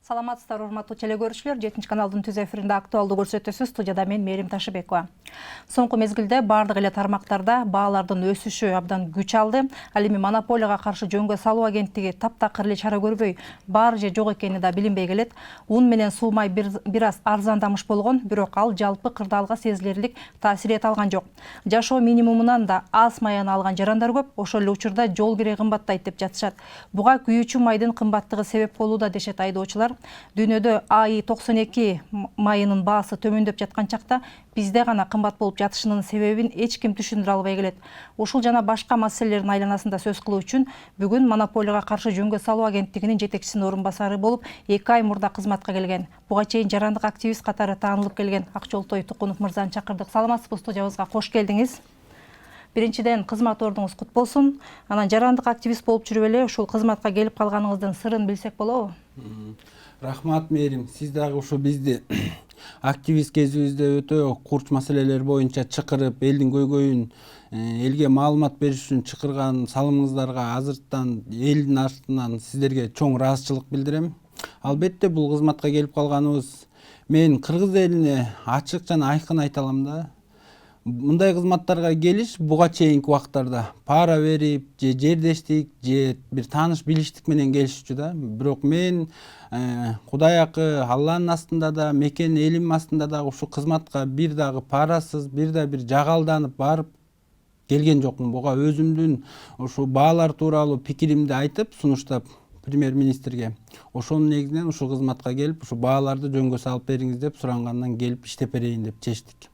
Саламатсыздар, урматтуу телекөрүүчүлөр. 7 каналдын түз эфиринде актуалдуу көрсөтүүсү, студияда мен Мерим Ташыбекова. Соңку мезгилде бардык эле тармактарда баалардын өсүшү абдан күч алды. Ал эми монополияга каршы жөнгө салуу агенттиги таптакыр эле чара көрбөй, бар же жок экени да билинбей келет. Ун менен суу май бир аз арзандамыш болгон, бирок ал жалпы кырдаалга сезилерлик таасир эте алган жок. Жашоо минимумунан да аз маяны алган жарандар көп, ошол эле учурда жол кире кымбаттайт деп жатышат. Буга күйүүчү майдын кымбаттыгы себеп болууда дешет айдоочулар. Дүйнөдө АИ 92 майынын баасы төмөндөп жаткан чакта бизде гана кымбат болуп жатышынын себебин эч ким түшүндүрө албай келет. Ушул жана башка маселелердин айланасында сөз кылуу үчүн бүгүн монополияга каршы жөнгө салуу агенттигинин жетекчисинин орун басары болуп 2 ай мурда кызматка келген. Буга чейин жарандык активист катары таанылып келген Акчолтой Тукунов мырзаны чакырдык. Саламатсызбы, студиябызга кош келдиңиз. Биринчиден кызмат ордуңуз кут болсун. Анан жарандык активист болуп жүрүп эле ушул кызматка келип калганыңыздын сырын билсек болобу? Рахмат Мерим, сиз дагы ушу бизди активист кезибизде өтө курч маселелер боюнча чакырып, элдин көйгөйүн элге маалымат бериш үчүн чакырган салымыңыздарга азырттан элдин артынан сиздерге чоң ыраазычылык билдирем. Албетте бул кызматка келип калганыбыз мен кыргыз элине ачык жана айкын айта алам да. Мындай кызматтарга келиш буга чейинки убактарда пара берип, же жердештик, же бир тааныш билиштик менен келишчү да. Бирок мен Кудай акы Алланын астында да, мекен элим астында да ушу кызматка бир дагы парасыз, бир жагалданып барып келген жокмун. Буга өзүмдүн ушу баалар тууралуу пикиримди айтып, сунуштап премьер-министрге. Ошонун негизинен ушу кызматка келип, ушу бааларды жөнгө салып бериңиз деп сурангандан келип иштеп берейин деп чечтик.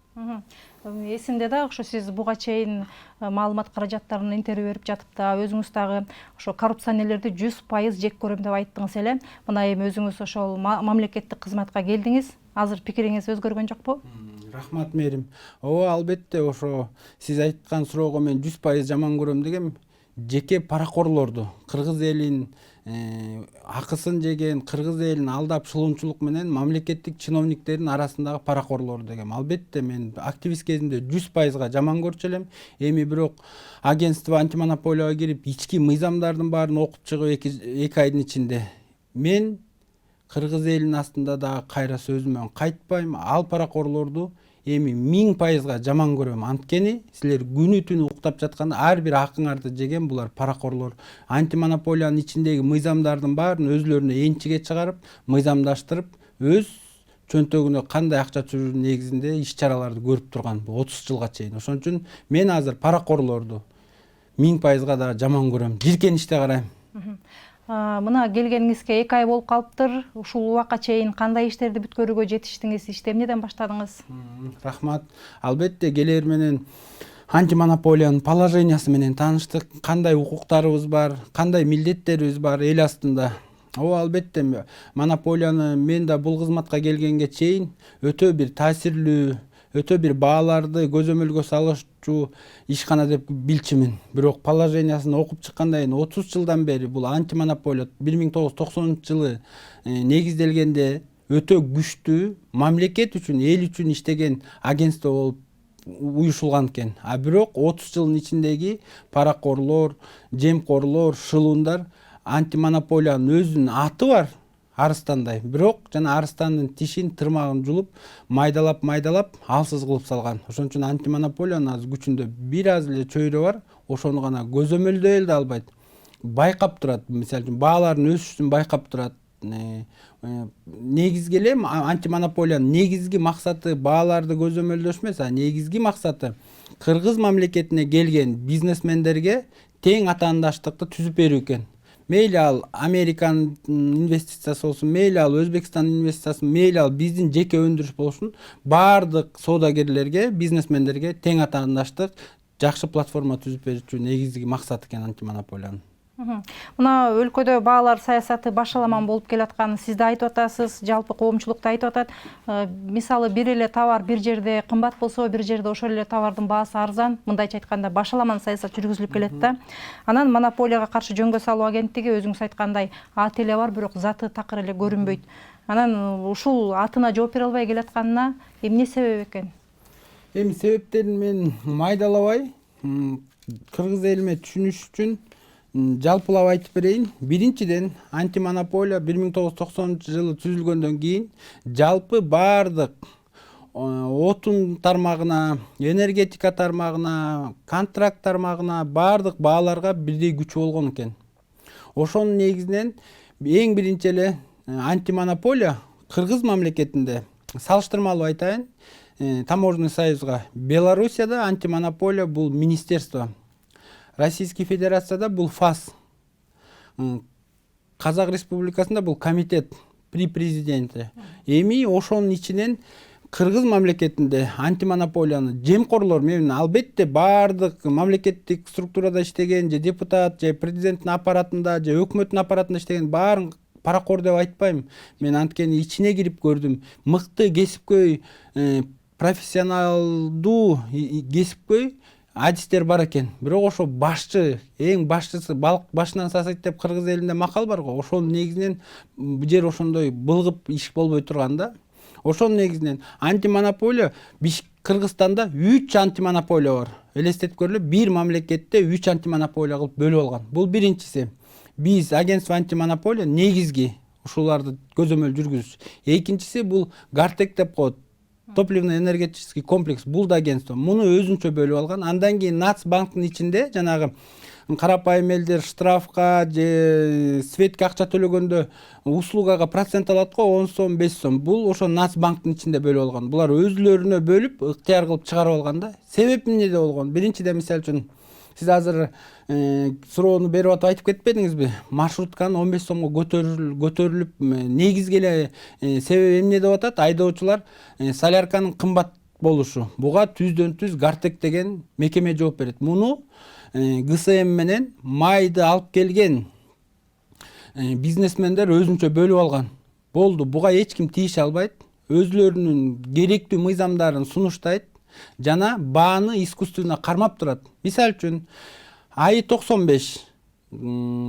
Эсимде да, ошо сиз буга чейин маалымат каражаттарына интервью берип жатып да, өзүңүз дагы ошо коррупционерлерди 100% жек көрөм деп айттыңыз эле. Мына эми өзүңүз ошол мамлекеттик кызматка келдиңиз. Азыр пикириңиз өзгөргөн жокпу? Рахмат Мерим. Ооба, албетте ошо сиз айткан суроого мен 100% жаман көрөм дегем. Жеке паракорлорду, кыргыз элин акысын жеген, кыргыз элин алдап шылуунчулук менен мамлекеттик чиновниктердин арасындагы паракорлор дегем. Албетте мен активист кезинде 100%га жаман көрчү элем. Эми бирок агентство антимонополияга кирип, ички мыйзамдардын баарын окуп чыгып 2 айдын ичинде мен кыргыз элинин астында дагы кайра сөзүмөн кайтпайм. Ал паракорлорду эми 1000%га жаман көрөм. Анткени силер күнү түнү уктап жатканда ар бир акыңарды жеген булар паракорлор. Антимонополиянын ичиндеги мыйзамдардын баарын өзлөрүнө энчиге чыгарып, мыйзамдаштырып, өз чөнтөгүнө кандай акча түшүрүү негизинде иш чараларды көрүп турган бул 30 жылга чейин. Ошон үчүн мен азыр паракорлорду 1000%га да жаман көрөм. Жиркеничте карайм. Мына келгениңизге 2 ай болуп калыптыр. Ушул убакка чейин кандай иштерди бүткөрүүгө жетиштиңиз? Ишти эмнеден баштадыңыз? Рахмат. Албетте келер менен антимонополиянын положениясы менен тааныштык. Кандай укуктарыбыз бар, кандай милдеттерибиз бар эл астында. Албетте монополияны мен да бул кызматка келгенге чейин өтө бир таасирлүү, өтө бир бааларды көзөмөлгө салышчу ишкана деп билчүмүн. Бирок положениясын окуп чыккандан кийин 30 жылдан бери бул антимонополия 1990-жылы негизделгенде өтө күчтүү мамлекет үчүн, эл үчүн иштеген агентство болуп уюшулган экен. Бирок 30 жылдын ичиндеги паракорлор, жемкорлор, шылуундар антимонополиянын өзүнүн аты бар. Арыстандай. Бирок жана арыстандын тишин, тырмагын жулуп, майдалап, алсыз кылып салган. Ошон үчүн антимонополиянын азыр күчүндө бир аз эле чөйрө бар. Ошону гана көзөмөлдөй эле албайт. Байкап турат. Мисалы үчүн баалардын өсүшүн байкап турат. Негизги эле антимонополиянын негизги максаты бааларды көзөмөлдөш эмес, негизги максаты кыргыз мамлекетине келген бизнесмендерге тең атаандаштыкты түзүп берүү экен. Мейли ал Американын инвестициясы болсун, мейли ал Өзбекстандын инвестициясы, мейли ал биздин жеке өндүрүш болсун, баардык соодагерлерге, бизнесмендерге тең атаандаштык, жакшы платформа түзүп берүүчү негизги максаты экен антимонополиянын. Мына өлкөдө баалар саясаты башаламан болуп келатканын сиз да айтып атасыз, жалпы коомчулук да айтып атат. Мисалы бир эле товар бир жерде кымбат болсо, бир жерде ошол эле товардын баасы арзан. Мындайча айтканда башаламан саясат жүргүзүлүп келет да. Анан монополияга каршы жөнгө салуу агенттиги өзүңүз айткандай аты эле бар, бирок заты такыр эле көрүнбөйт. Анан ушул атына жооп бере албай келатканына эмне себеп экен? Эми себептерин мен майдалабай, кыргыз элиме түшүнүш үчүн жалпылап айтып берейин. Биринчиден антимонополия 1990-жылы түзүлгөндөн кийин жалпы бардык отун тармагына, энергетика тармагына, контракт тармагына бардык бааларга бирдей күч болгон экен. Ошонун негизинен эң биринчи эле антимонополия Кыргыз мамлекетинде, салыштырмалуу айтайын, таможенный союзга, Белоруссияда антимонополия бул министерство, Российский Федерацияда бул ФАС, Казак Республикасында бул комитет при президенте. Эми ошонун ичинен Кыргыз мамлекетинде антимонополияны жемкорлор менен албетте бардык мамлекеттик структурада иштеген, же депутат, же президенттин аппаратында, же өкмөттүн аппаратында иштеген баарын паракор деп айтпайм. Мен анткени ичине кирип көрдүм. Мыкты кесипкөй, профессионалдуу кесипкөй адистер бар экен. Бирок ошо башчы, эң башчысы балык башынан сасайт деп кыргыз элинде макал бар го. Ошонун негизинен бул жер ошондой былгып иш болбой турган да. Ошонун негизинен антимонополия Кыргызстанда 3 антимонополия бар. Элестетип көрүлү, бир мамлекетте 3 антимонополия кылып бөлүп алган. Бул биринчиси. Биз агентство антимонополия негизги ушуларды көзөмөл жүргүзүш. Экинчиси бул Гартек деп коет. Топливно-энергетический комплекс, бул да агентство. Муну өзүнчө бөлүп алган. Андан кийин Нацбанктын ичинде жанагы карапайым элдер штрафка же светке акча төлөгөндө услугага процент алат го, 10 сом, 5 сом. Бул ошо Нацбанктын ичинде бөлүп алган. Булар өзлөрүнө бөлүп, ыктыяр кылып чыгарып алган да. Себеп эмнеде болгон? Биринчиден, мисалы үчүн, сиз азыр суроону берип атып айтып кетпедиңизби? Маршрутканын 15 сомго көтөрүлүп, негизги эле себеби эмне деп атат? Айдоочулар солярканын кымбат болушу. Буга түздөн түз Гартек деген мекеме жооп берет. Муну ГСМ менен майды алып келген бизнесмендер өзүнчө бөлүп алган. Болду, буга эч ким тийише албайт. Өзлөрүнүн керектүү мыйзамдарын сунуштайт жана бааны искусственно кармап турат. Мисалы үчүн, айы 95,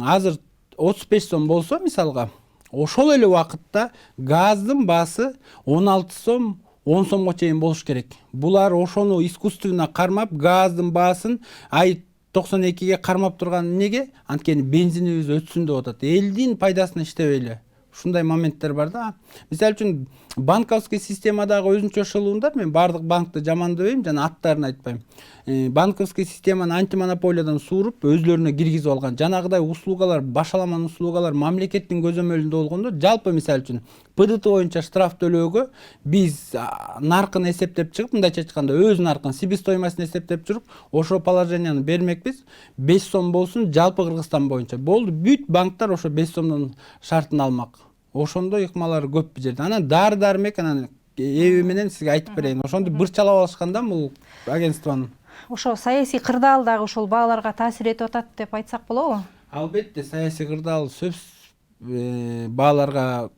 азыр 35 сом болсо, мисалга, ошол эле убакытта газдын баасы 16 сом, 10 сомго чейин болуш керек. Булар ошону искусственно кармап, газдын баасын айы 92ге кармап турган эмнеге? Анткени бензинибиз өтсүн деп атат. Элдин пайдасына иштебей эле. Ушундай моменттер бар да. Мисалы үчүн, банковский системадагы өзүнчө шылуундар, мен бардык банкты жамандабайм, жана аттарын айтпайм. Банковский системаны антимонополиядан сууруп, өзлөрүнө киргизип алган. Жанагыдай услугалар, башаламан услугалар мамлекеттин көзөмөлүндө болгондо, жалпы мисалы үчүн, ПДТ боюнча штраф төлөөгө биз наркын эсептеп чыгып, мындайча айтканда, өз наркын, себестоимостун эсептеп чыгып, ошо положенияны бермекпиз. 5 сом болсун жалпы Кыргызстан боюнча. Болду, бүт банктар ошо 5 сомдон шартын алмак. Ошондой ыкмалар көп бул жерде. Анан дары-дармек, анан эби менен сизге айтып берейин. Ошондо бырчалап алышканда бул агентствонун. Ошо саясий кырдаал дагы ушул бааларга таасир этип атат деп айтсак болобу? Албетте, саясий кырдаал сөзсүз бааларга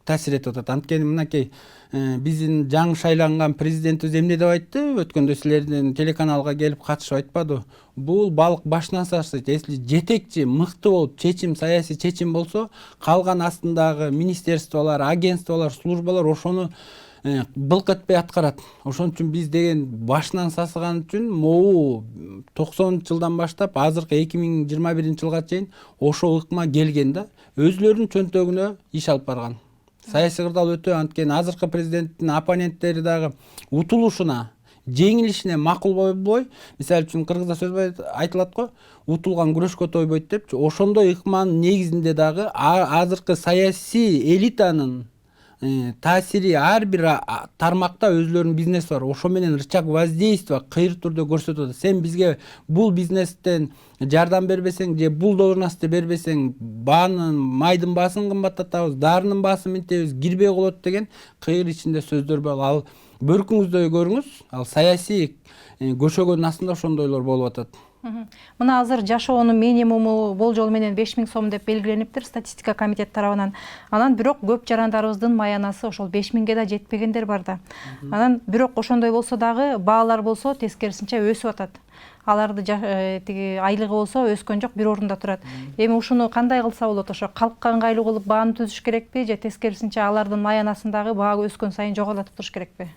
таасир этип атат. Анткени мынакей биздин жаңы шайланган президентибиз эмне деп айтты? Өткөндө силердин телеканалга келип катышып айтпады? Бул балык башынан сасыйт. Если жетекчи мыкты болуп, саясий чечим болсо, калган астындагы министерстволор, агентстволор, службалар ошону былк этпей аткарат. Ошон үчүн биз деген башынан сасыган үчүн могу 90-жылдан баштап азыркы 2021-жылга чейин ошо ыкма келген да. Өзлөрүнүн чөнтөгүнө иш алып барган. Саясий кырдаал өтө, анткени азыркы президенттин оппоненттери дагы утулушуна, жеңилишине макул болбой, мисалы үчүн кыргызда сөз айтылат го, утулган күрөшкө тойбойт депчи. Ошондой ыкманын негизинде дагы азыркы саясий элитанын таасири ар бир тармакта өзлөрүнүн бизнеси бар. Ошо менен рычаг воздействия кыйыр түрдө көрсөтөт. Сен бизге бул бизнестен жардам бербесең же бул должностьты бербесең, баанын, майдын баасын кымбаттатабыз, дарынын баасын минтебиз, кирбей болот деген кыйыр ичинде сөздөр бар. Ал бөркүңүздө көрүңүз, ал саясий көшөгөнүн астында ошондойлор болуп атат. Мына азыр жашоонун минимуму болжол менен 5000 сом деп белгилениптир статистика комитет тарабынан. Анан бирок көп жарандарыбыздын маянасы ошол 5000ге да жетпегендер бар да. Анан бирок ошондой болсо дагы баалар болсо тескерисинче өсүп атат. Аларды тиги айлыгы болсо өскөн жок, бир орунда турат. Эми ушуну кандай кылса болот? Ошо калкка ыңгайлуу кылып бааны түзүш керекпи же тескерисинче алардын маянасындагы баа өскөн сайын жогорулатып туруш керекпи?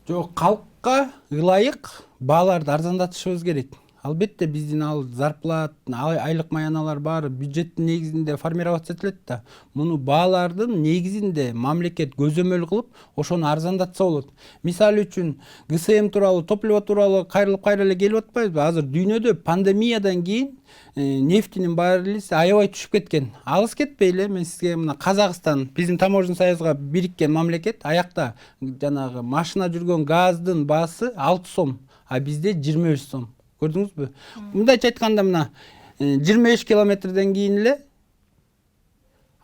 Жок, калкка ылайык бааларды арзандатышыбыз керек. Албетте биздин ал зарплат, айлык маяналар баары бюджеттин негизинде формироваться этилет да. Муну баалардын негизинде мамлекет көзөмөл кылып, ошону арзандатса болот. Мисалы үчүн ГСМ тууралуу, топливо тууралуу кайрылып эле келип атпайбызбы? Азыр дүйнөдө пандемиядан кийин нефтинин баррелиси аябай түшүп кеткен. Алыс кетпей эле мен сизге мына Казакстан биздин таможенный союзга бириккен мамлекет, аякта жанагы машина жүргөн газдын баасы 6 сом, а бизде 25 сом. Көрдүңүзбү? Мындайча айтканда мына 25 километрден кийин эле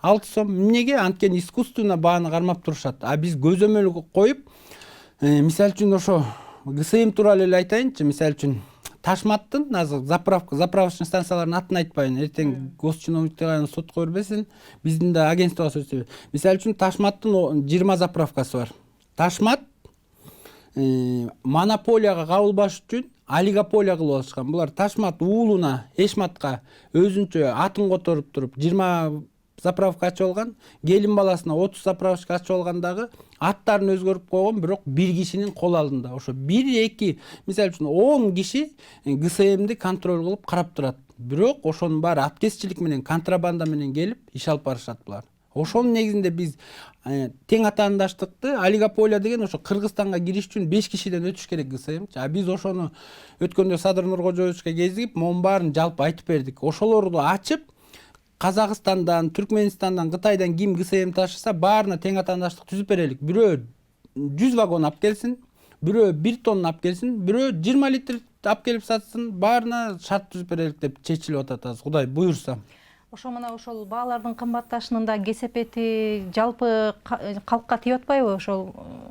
6 сом. Эмнеге? Анткени искусственно бааны кармап турушат. А биз көзөмөл коюп, мисалы үчүн ошо ГСМ тууралуу эле айтайынчы, мисалы үчүн Ташматтын азыр заправочный станциялардын атын айтпайын. Эртең госчиновниктер сотко бербесин, биздин да агентствого сөзсүз. Мисалы үчүн Ташматтын 20 заправкасы бар. Ташмат монополияга кабылбаш үчүн олигополия кылып алышкан. Булар Ташмат уулуна, Эшматка өзүнчө атын которуп туруп 20 заправка ачып алган, келин баласына 30 заправка ачып алгандагы аттарын өзгөрүп койгон, бирок бир кишинин кол алдында. Ошо 1-2, мисалы үчүн 10 киши ГСМди контроль кылып карап турат. Бирок ошонун баары абтесчилик менен, контрабанда менен келип иш алып барышат булар. Ошонун негизинде биз тең атаандаштыкты, олигополия деген ошо Кыргызстанга кириш үчүн 5 кишиден өтүш керек ГСМ. Биз ошону өткөндө Садыр Нуркожоевичке кезигип, монун баарын жалпы айтып бердик. Ошолорду ачып, Казакстандан, Түркменистандан, Кытайдан ким ГСМ ташыса, баарына тең атаандаштык түзүп берелик. Бирөө 100 вагон алып келсин, бирөө 1 тонна алып келсин, бирөө 20 литр алып келип сатсын, баарына шарт түзүп берелик деп чечилип атат азыр, Кудай буйрса. Ошо мына ошол баалардын кымбатташынын да кесепети жалпы калкка тийип атпайбы? Ошол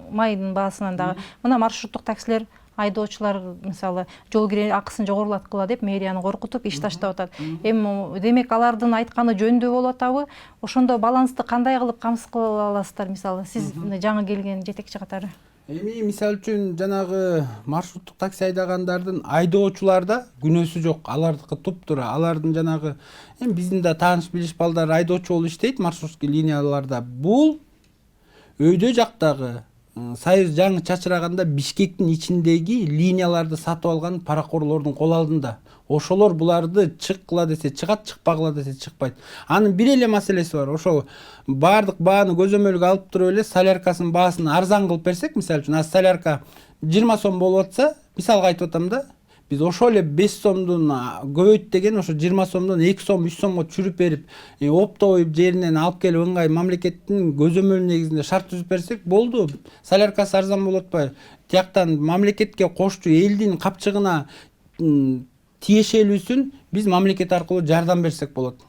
майдын баасынан дагы. Мына маршруттук таксилер айдоочулар мисалы жол кире акысын жогорулаткыла деп мэрияны коркутуп иш таштап атат. Эми демек алардын айтканы жөндүү болуп атабы? Ошондо балансты кандай кылып камсыз кыла аласыздар мисалы сиз жаңы келген жетекчи катары? Эми мисалы үчүн жанагы маршруттук такси айдагандардын айдоочуларда күнөөсү жок. Алардыкы туп-туура. Алардын жанагы биздин да тааныш билиш балдар айдоочу болуп иштейт маршруттук линияларда. Бул өйдө жактагы Союз жаңы чачыраганда Бишкектин ичиндеги линияларды сатып алган паракорлордун кол алдында. Ошолор буларды чыккыла десе чыгат, чыкпагыла десе чыкпайт. Анын бир эле маселеси бар. Ошо баардык бааны көзөмөлгө алып туруп эле соляркасынын баасын арзан кылып берсек, мисалы үчүн солярка 20 сом болуп атса, мисалга айтып атам да, биз ошол эле 5 сомдун көбөйт деген ошо 20 сомдон 2 сом, 3 сомго чүрүп берип, оптовый жеринен алып келип ыңгай мамлекеттин көзөмөл негизинде шарт түзүп берсек болду. Соляркасы арзан болуп атпайбы? Тияктан мамлекетке кошчу элдин капчыгына тиешелүүсүн биз мамлекет аркылуу жардам берсек болот.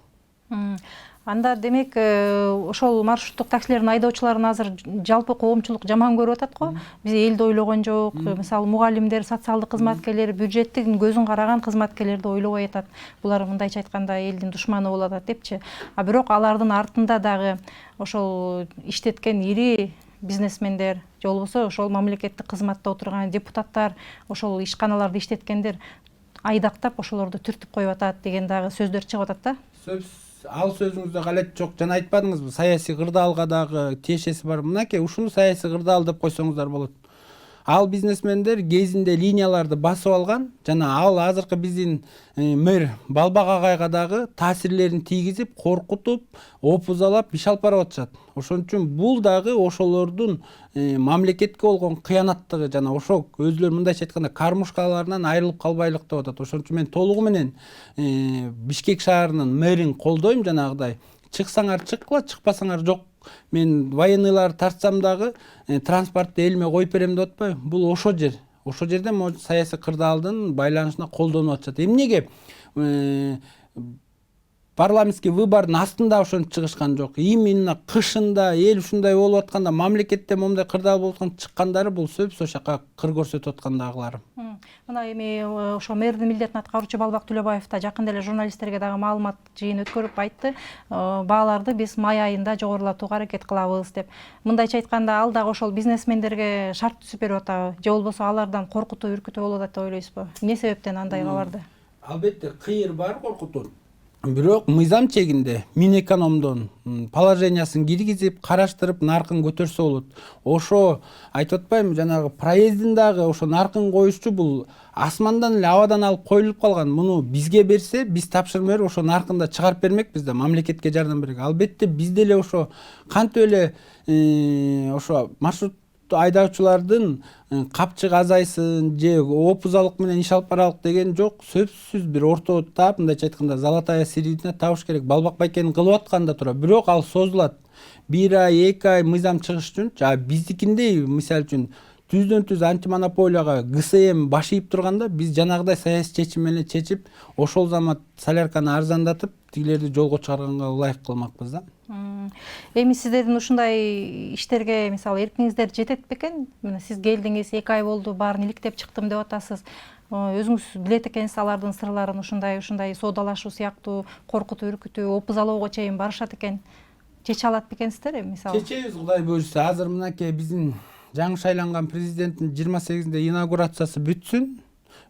Анда демек ошол маршруттук таксилердин айдоочуларын азыр жалпы коомчулук жаман көрүп атат го. Биз элди ойлогон жок. Мисалы мугалимдер, социалдык кызматкерлер, бюджеттин көзүн караган кызматкерлерди ойлобой атат. Булар мындайча айтканда элдин душманы болуп атат депчи. А бирок алардын артында дагы ошол иштеткен ири бизнесмендер, же болбосо ошол мамлекеттик кызматта отурган депутаттар, ошол ишканаларды иштеткендер айдактап ошолорду түртүп коюп атат деген дагы сөздөр чыгып атат да. Ал сөзүңүздө галет жок. Жана айтпадыңызбы, саясий кырдаалга дагы тиешеси бар. Мынакей ушуну саясий кырдаал деп койсоңуздар болот. Ал бизнесмендер кезинде линияларды басып алган, жана ал азыркы биздин мэр Балбак агайга дагы таасирлерин тийгизип, коркутуп, опузалап иш алып барып атышат. Ошон үчүн бул дагы ошолордун мамлекетке болгон кыянаттыгы, жана ошо өзүлөрү мындайча айтканда кармушкаларынан айрылып калбайлык деп атат. Ошон үчүн мен толугу менен Бишкек шаарынын мэрин колдойм жанагыдай. Чыксаңар чыккыла, чыкпасаңар жок. Мен военныйларды тартсам дагы транспортты элиме коюп берем деп атпайбы? Бул ошо жер. Ошо жерде саясий кырдаалдын байланышына колдонуп атышат. Эмнеге парламентский выбордун астында ошентип чыгышкан жок? Именно кышында эл ушундай болуп атканда мамлекетте момундай кырдаал болуп аткан чыккандары бул сөзсүз ошака кыр көрсөтүп аткандагылар. Мына эми ошо мэрдин милдетин аткаруучу Балбак Төлөбаев да жакында эле журналисттерге дагы маалымат жыйын өткөрүп айтты. Бааларды биз май айында жогорулатууга аракет кылабыз деп. Мындайча айтканда ал дагы ошол бизнесмендерге шарт түзүп берип атабы? Же болбосо алардан коркутуу, үркүтүү болуп атат деп ойлойсузбу? Эмне себептен андай кабарды? Албетте кыйыр бар коркутуу. бирок мыйзам чегинде Минэкономдон положениясын киргизип караштырып наркын көтөрсө болот. Ошо айтып атпаймынбы, жанагы проездин дагы ошо наркын коюшчу бул асмандан эле абадан алып коюлуп калган. Муну бизге берсе, биз тапшырма берип ошо наркында чыгарып бермекпиз да, мамлекетке жардам берет. Албетте биз деле ошо кантип эле ошо маршрут айдоочулардын капчыгы азайсын же опузалык менен иш алып баралык деген жок. Сөзсүз бир орто таап, мындайча айтканда золотая середина табыш керек. Балбак байкенин кылып атканда тура, бирок ал созулат. 1 ай, 2 ай мыйзам чыгыш үчүн. Биздикиндей, мисалы үчүн түздөн түз антимонополияга ГСМ баш ийип турганда, биз жанагыдай саясий чечим менен чечип, ошол замат солярканы арзандатып, тигилерди жолго чыгарганга ылайык кылмакпыз да. Эми сиздердин ушундай иштерге мисалы эркиңиздер жетет бекен? Мына сиз келдиңиз, 2 ай болду, баарын иликтеп чыктым деп атасыз. Өзүңүз билет экенсиз алардын сырларын, ушундай соодалашуу сыяктуу, коркутуу, үркүтүү, опузалоого чейин барышат экен. Чече алат бекенсиздер мисалы? Чечебиз, Кудай буйрса. Азыр мынакей биздин жаңы шайланган президенттин 28-нде инаугурациясы бүтсүн,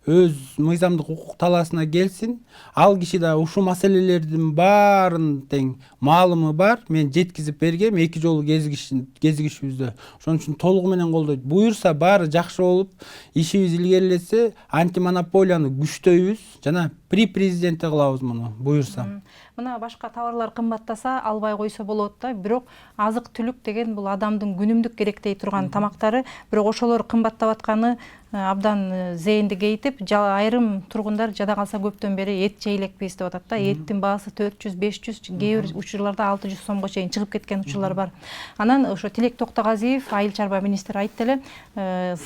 өз мыйзамдык укук талаасына келсин. Ал киши да ушул маселелердин баарын тең маалымы бар. Мен жеткизип бергем 2 жолу кезигишибизде. Ошон үчүн толугу менен колдойт. Буйрса баары жакшы болуп, ишибиз илгерилесе, антимонополияны күчтөйбүз жана при президенте кылабыз муну буйрса. Мына башка товарлар кымбаттаса албай койсо болот да, бирок азык-түлүк деген бул адамдын күнүмдүк керектей турган тамактары, бирок ошолор кымбаттап атканы абдан зээнди кейтип, айрым тургундар жада калса көптөн бери эт жейлекпиз деп атат да. Эттин баасы 400-500, кээ бир учурларда 600 сомго чейин чыгып кеткен учурлар бар. Анан ошо Тилек Токтогазиев, айыл чарба министри айтты эле,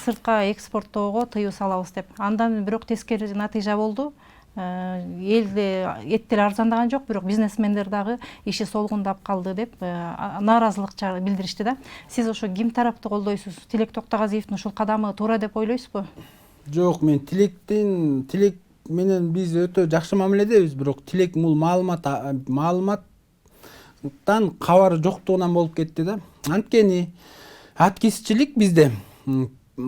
сыртка экспорттоого тыюу салабыз деп. Андан бирок тескери натыйжа болду. Элде эт деле арзандаган жок, бирок бизнесмендер дагы иши солгундап калды деп нааразылык билдиришти да. Сиз ошо ким тарапты колдойсуз? Тилек Токтогазиевдин ушул кадамы туура деп ойлойсузбу? Жок, мен Тилек менен биз өтө жакшы мамиледебиз, бирок Тилек бул маалыматтан кабары жоктугунан болуп кетти да. Анткени аткезчилик бизде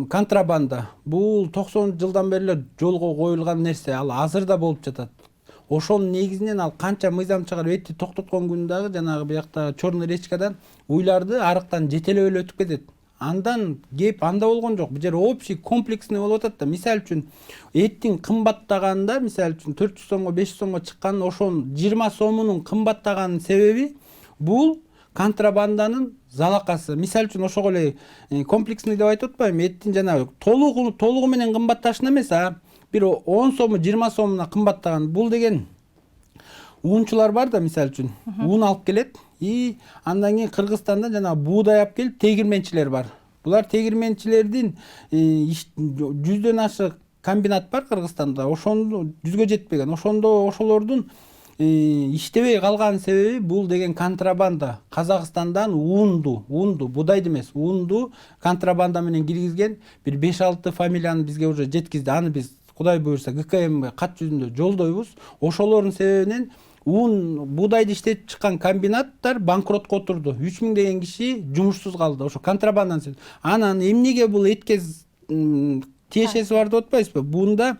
контрабанда бул 90-жылдан бери эле жолго коюлган нерсе, ал азыр да болуп жатат. Ошонун негизинен ал канча мыйзам чыгарып этти токтоткон күнү дагы жанагы биякта черный речкадан уйларды арыктан жетелеп эле өтүп кетет. Андан кеп анда болгон жок. Бул жер общий комплексный болуп атат да. Мисалы үчүн эттин кымбаттаганында, мисалы үчүн 400 сомго 500 сомго чыккан, ошонун 20 сомунун кымбаттаганын себеби бул контрабанданын залакасы. Мисалы үчүн ошого эле комплексный деп айтып атпаймынбы? Эттин жанагы толугу менен кымбатташына эмес, бир 10 сому 20 сомуна кымбаттаган. Бул деген уунчулар бар да, мисалы үчүн уун алып келет, андан кийин Кыргызстандан жанагы буудай алып келип тегирменчилер бар. Булар тегирменчилердин 100дөн ашык комбинат бар Кыргызстанда. Ошондо 100гө жетпеген. Ошондо ошолордун иштебей калган себеби бул деген контрабанда. Казакстандан уунду, будайды эмес, уунду контрабанда менен киргизген бир 5-6 фамилияны бизге уже жеткизди. Аны биз Кудай буйрса ГКМге кат жүзүндө жолдойбуз. Ошолордун себебинен уун будайды иштетип чыккан комбинаттар банкротко отурду. 3000 деген киши жумушсуз калды. Ошо контрабанданын себеби. Анан эмнеге бул этке тиешеси бар деп атпайсызбы? Бунда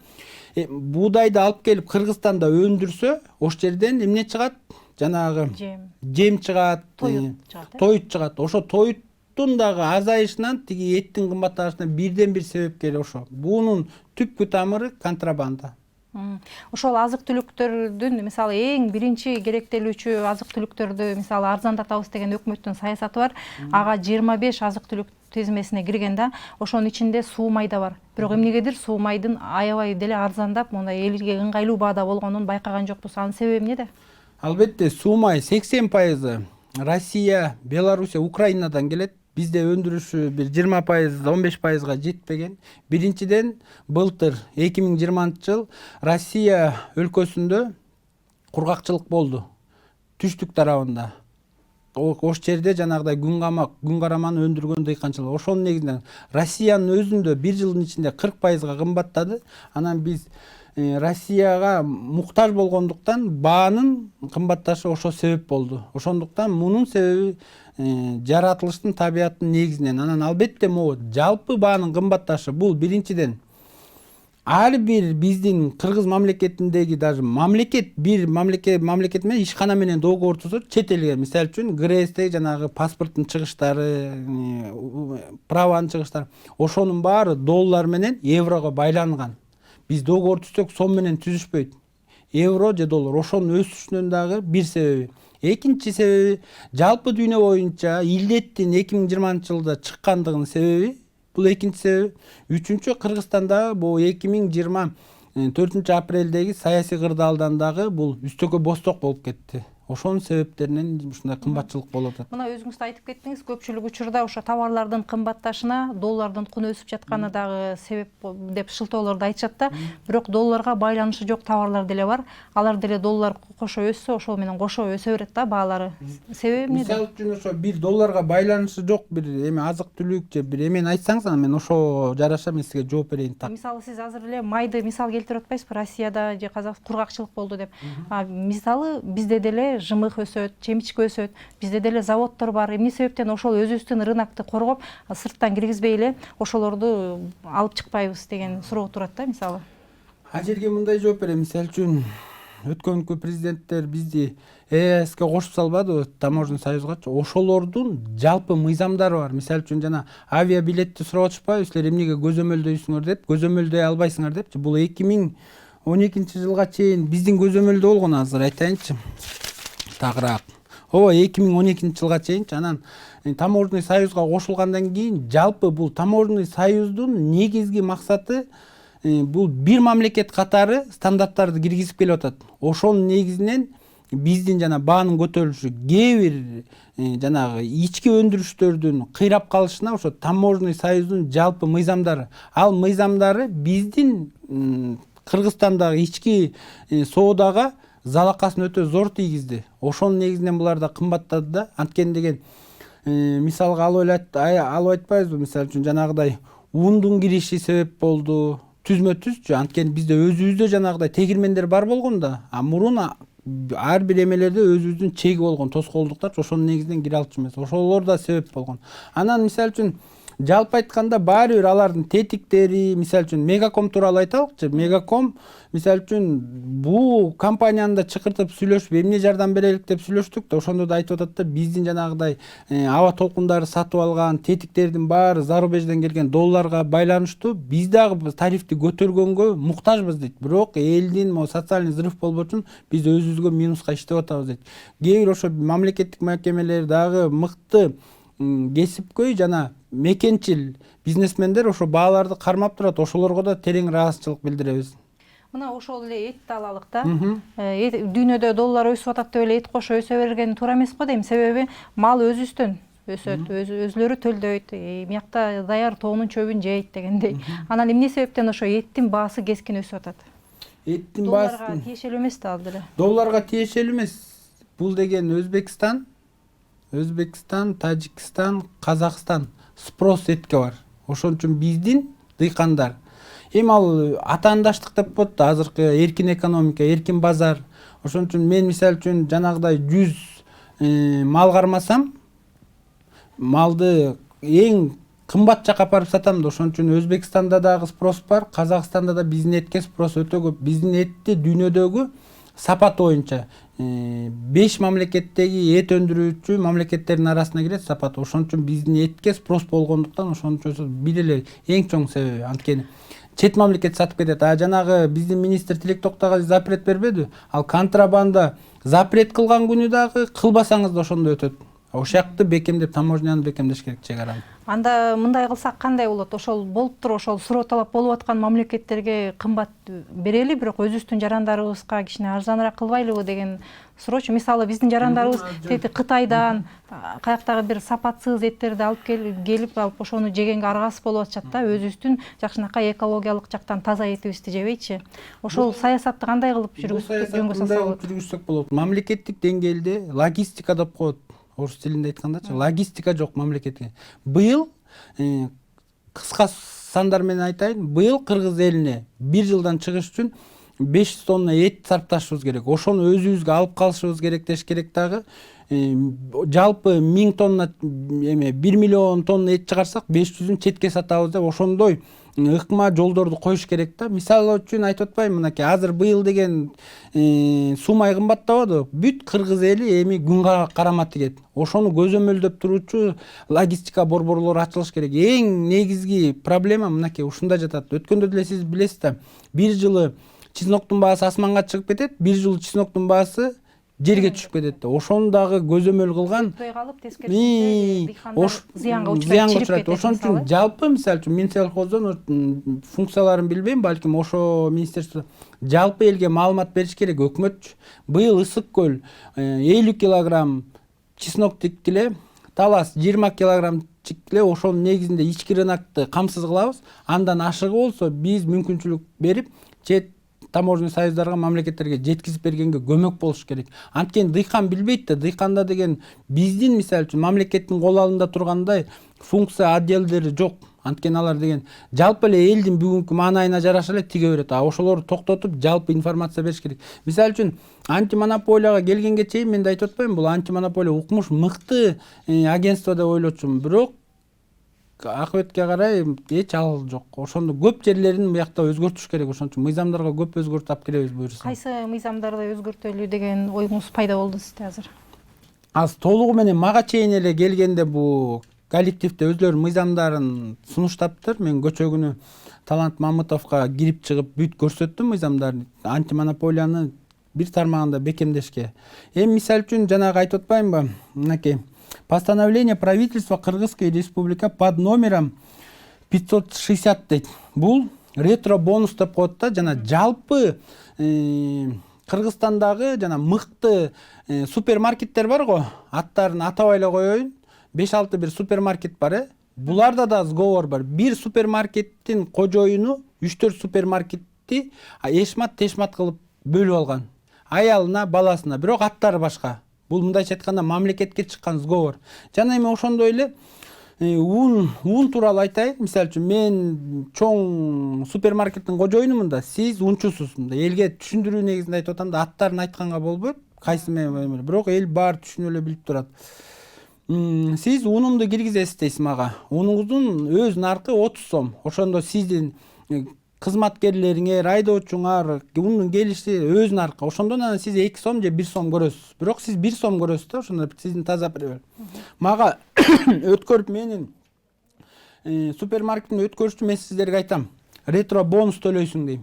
будайды алып келип Кыргызстанда өндүрсө, ош жерден эмне чыгат? Жанагы жем чыгат, тоют чыгат. Ошо тоюттун дагы азайышынан тиги эттин кымбатташына бирден бир себепкер ошо. Бунун түпкү тамыры контрабанда. Ошол азык-түлүктөрдүн мисалы эң биринчи керектелүүчү азык-түлүктөрдү мисалы арзандатабыз деген өкмөттүн саясаты бар. Ага 25 азык-түлүк тизмесине кирген да, ошонун ичинде суу май да бар. Бирок эмнегедир суу майдын аябай деле арзандап, мындай элге ыңгайлуу баада болгонун байкаган жокпуз. Анын себеби эмнеде? Албетте суу май 80% Россия, Белоруссия, Украинадан келет. Бизде өндүрүшү бир 20%, 15%га жетпеген. Биринчиден былтыр 2020-жыл Россия өлкөсүндө кургакчылык болду. Түштүк тарабында. Ош жерде жанагыдай күн караман өндүргөн дыйканчылык. Ошонун негизинен Россиянын өзүндө бир жылдын ичинде 40%га кымбаттады. Анан биз Россияга муктаж болгондуктан баанын кымбатташы ошо себеп болду. Ошондуктан мунун себеби жаратылыштын табиятынын негизинен. Анан албетте могу жалпы баанын кымбатташы бул биринчиден ар бир биздин кыргыз мамлекетиндеги даже мамлекет менен ишкана менен договор тузуп чет элге, мисалы үчүн ГРСтеги жанагы паспорттун чыгыштары, праванын чыгыштары, ошонун баары доллар менен еврого байланган. Биз договор түзсөк сом менен түзүшпөйт. Евро же доллар, ошонун өсүшүнүн дагы бир себеби. Экинчи себеби, жалпы дүйнө боюнча илдеттин 2020-жылда чыккандыгынын себеби. Бул экинчи себеби. Үчүнчү, Кыргызстанда бул 2024 апрелдеги саясий кырдаалдан дагы бул үстөккө босток болуп кетти. Ошонун себептеринен ушундай кымбатчылык болуп атат. Мына өзүңүз да айтып кеттиңиз, көпчүлүк учурда ошо товарлардын кымбатташына доллардын куну өсүп жатканы дагы себеп деп шылтоолорду айтышат да. Бирок долларга байланышы жок товарлар деле бар. Алар деле доллар кошо өссө, ошол менен кошо өсө берет да баалары. Себеби эмнеде? Мисалы үчүн ошо бир долларга байланышы жок бир эме азык түлүк же бир эмени айтсаңыз, мен ошо жараша мен сизге жооп берейин. Мисалы сиз азыр эле майды мисал келтирип атпайсызбы? Россияда же кургакчылык болду деп. Мисалы бизде деле жымык өсөт, чемичке өсөт. Бизде деле заводдор бар. Эмне себептен ошол өзүбүздүн рынокты коргоп, сырттан киргизбей эле ошолорду алып чыкпайбыз деген суроо турат да, мисалы. Ал жерге мындай жооп берем. Мисалы үчүн өткөнкү президенттер бизди ЭСке кошуп салбадыбы, таможенный союзгачы. Ошолордун жалпы мыйзамдары бар. Мисалы үчүн жана авиабилетти сурап атышпайбы, силер эмнеге көзөмөлдөйсүңөр деп, көзөмөлдөй албайсыңар депчи. Бул 2012 жылга чейин биздин көзөмөлдө болгон, азыр айтайынчы. Тагыраак. Ооба, 2012 жылга чейинчи. Анан таможенный союзга кошулгандан кийин жалпы бул таможенный союздун негизги максаты бул бир мамлекет катары стандарттарды киргизип келип атат. Ошонун негизинен биздин жана баанын көтөрүлүшү, кээ бир жанагы ички өндүрүштөрдүн кыйрап калышына ошо таможенный союздун жалпы мыйзамдары. Ал мыйзамдары биздин Кыргызстандагы ички соодага залакасын өтө зор тийгизди. Ошонун негизинен булар да кымбаттады да. Анткени деген мисалга алып айтпайбызбы, мисалы үчүн жанагыдай ундун кириши себеп болду. Түзмө-түзчү, анткени бизде өзүбүздө жанагыдай тегирмендер бар болгон да. Мурун ар бир эмелерде өзүбүздүн чеги болгон, тоскоолдуктар, ошонун негизинен кире алчу эмес. Ошолор да себеп болгон. Анан мисалы үчүн жалпы айтканда баары бир алардын тетиктери, мисалы үчүн Мегаком тууралуу айталычы. Мегаком мисалы үчүн бул компанияны да чакыртып сүйлөшүп, эмне жардам берелик деп сүйлөштүк да, ошондо да айтып атат да, биздин жанагыдай аба толкундары сатып алган тетиктердин баары зарубежден келген долларга байланыштуу. Биз дагы тарифти көтөргөнгө муктажбыз дейт. Бирок элдин социальный взрыв болбоо үчүн биз өзүбүзгө минуска иштеп атабыз дейт. Кээ бир ошо мамлекеттик мекемелер дагы мыкты кесипкөй жана мекенчил бизнесмендер ошо бааларды кармап турат. Ошолорго да терең ыраазычылык билдиребиз. Мына ошол эле этти алалык да. Дүйнөдө доллар өсүп атат деп эле эт кошо өсө бергени туура эмес го дейм. Себеби мал өзүбүздөн өсөт, өзүлөрү төлдөйт, биякта даяр тоонун чөбүн жейт дегендей. Анан эмне себептен ошо эттин баасы кескин өсүп атат? Эттин баасы долларга тиешелүү эмес да ал деле. Долларга тиешелүү эмес. Бул деген Өзбекстан, Тажикстан, Казакстан спрос этке бар. Ошон үчүн биздин дыйкандар эми ал атаандаштык деп коет да, азыркы эркин экономика, эркин базар. Ошон үчүн мен мисалы үчүн жанагыдай 100 мал кармасам, малды эң кымбат жака апарып сатам да. Ошон үчүн Өзбекстанда дагы спрос бар, Казакстанда да биздин этке спрос өтө көп. Биздин этти дүйнөдөгү сапат боюнча 5 мамлекеттеги эт өндүрүүчү мамлекеттердин арасына кирет сапат. Ошон үчүн биздин этке спрос болгондуктан ошон үчүн бир эле эң чоң себеби. Анткени чет мамлекет сатып кетет. Жанагы биздин министр Тилек Токтогулов запрет бербеди. Ал контрабанда запрет кылган күнү дагы кылбасаңыз да ошондо өтөт. Ошакты бекемдеп, таможняны бекемдеш керек чегараны. Анда мындай кылсак кандай болот? Ошол болуптур, ошол суроо талап болуп аткан мамлекеттерге кымбат берели, бирок өзүбүздүн жарандарыбызга кичине арзаныраак кылбайлыбы деген суроочу. Мисалы биздин жарандарыбыз Кытайдан каяктагы бир сапатсыз эттерди алып келип алып ошону жегенге аргасыз болуп атышат да. Өзүбүздүн жакшынакай экологиялык жактан таза этибизди жебейчи. Ошол саясатты кандай кылып жүргүзсөк болот? Мамлекеттик деңгээлде логистика деп коет. Орус тилинде айткандачы, логистика жок мамлекетке. Быйыл кыска сандар менен айтайын, быйыл кыргыз элине 1 жылдан чыгыш үчүн 500 тонна эт сарпташыбыз керек. Ошону өзүбүзгө алып калышыбыз керек деш керек дагы. Жалпы 1000 тонна 1 миллион тонна эт чыгарсак 500-ün четке сатабыз деп ошондой ыкма жолдорду коюш керек да. Мисалы үчүн айтып атпайбы, мынакей азыр быйыл деген сумай кымбаттабады. Бүт кыргыз эли эми күн карама тигет. Ошону көзөмөлдөп туручу логистика борборлору ачылыш керек. Эң негизги проблема мынакей ушунда жатат. Өткөндө деле сиз билесиз да, бир жылы чесноктун баасы асманга чыгып кетет, бир жыл чесноктун баасы жерге түшүп кетет да. Ошону дагы көзөмөл кылган. Өтпөй калып тескерисинче дыйкандар зыянга учурайт. Ошон үчүн жалпы мисалы үчүн Минсельхоздон функцияларын билбейм, балким ошо министерство жалпы элге маалымат бериш керек. Өкмөт быйыл Ысык көл 50 килограмм чеснок тиккиле, талас 20 килограмм тиккиле, ошонун негизинде ички рынокты камсыз кылабыз. Андан ашыгы болсо биз мүмкүнчүлүк берип чет таможенный союздарга, мамлекеттерге жеткизип бергенге көмөк болуш керек. Анткени дыйкан билбейт да, дыйканда деген биздин мисалы үчүн мамлекеттин кол алында тургандай функция отделдери жок. Анткени алар деген жалпы эле элдин бүгүнкү маанайына жараша эле тиге берет. Ошолорду токтотуп жалпы информация бериш керек. Мисалы үчүн антимонополияга келгенге чейин мен да айтып атпаймынбы, бул антимонополия укмуш мыкты агентство деп ойлочумун. Бирок акыбетке карай эч ал жок. Ошондо көп жерлерин буякта өзгөртүш керек. Ошон үчүн мыйзамдарга көп өзгөртүп алып келебиз буюрса. Кайсы мыйзамдарды өзгөртөлү деген оюңуз пайда болду сизде азыр? Аз толугу менен мага чейин эле келгенде бу коллективде өзлөрүнүн мыйзамдарын сунуштаптыр. Мен көчө күнү Талант Мамытовго кирип чыгып бүт көрсөттүм мыйзамдарды, антимонополияны бир тармагында бекемдешке. Эми мисалы үчүн жанагы айтып атпаймынбы, мынакей постановление правительства Кыргызской республика под номером 560 дейт. Бул ретро бонус деп коет да, жана жалпы Кыргызстандагы жана мыкты супермаркеттер бар го, аттарын атабай эле коеюн. 5-6 бир супермаркет бар. Буларда да сговор бар. Бир супермаркеттин кожоюну 3-4 супермаркетти эшмат кылып бөлүп алган. Аялына, баласына, бирок аттары башка. Бул мындайча айтканда мамлекетке чыккан сговор. Жана эми ошондой эле ун тууралуу айтайын. Мисалы үчүн мен чоң супермаркеттин кожоюнумун да, сиз унчусуз. Элге түшүндүрүү негизинде айтып атам да, аттарын айтканга болбойт. Кайсы менен, бирок эл баары түшүнүп эле билип турат. Сиз унумду киргизесиз дейсиз мага. Унуңуздун өз наркы 30 сом. Ошондо сиздин кызматкерлериңер, айдоочуңар, унун келиши өз наркы. Ошондон анан сиз 2 сом же 1 сом көрөсүз. Бирок сиз 1 сом көрөсүз да, ошондо сиздин таза прибыль. Мага өткөрүп менин супермаркеттин өткөрүшчү мен сиздерге айтам. Ретро бонус төлөйсүң дейм.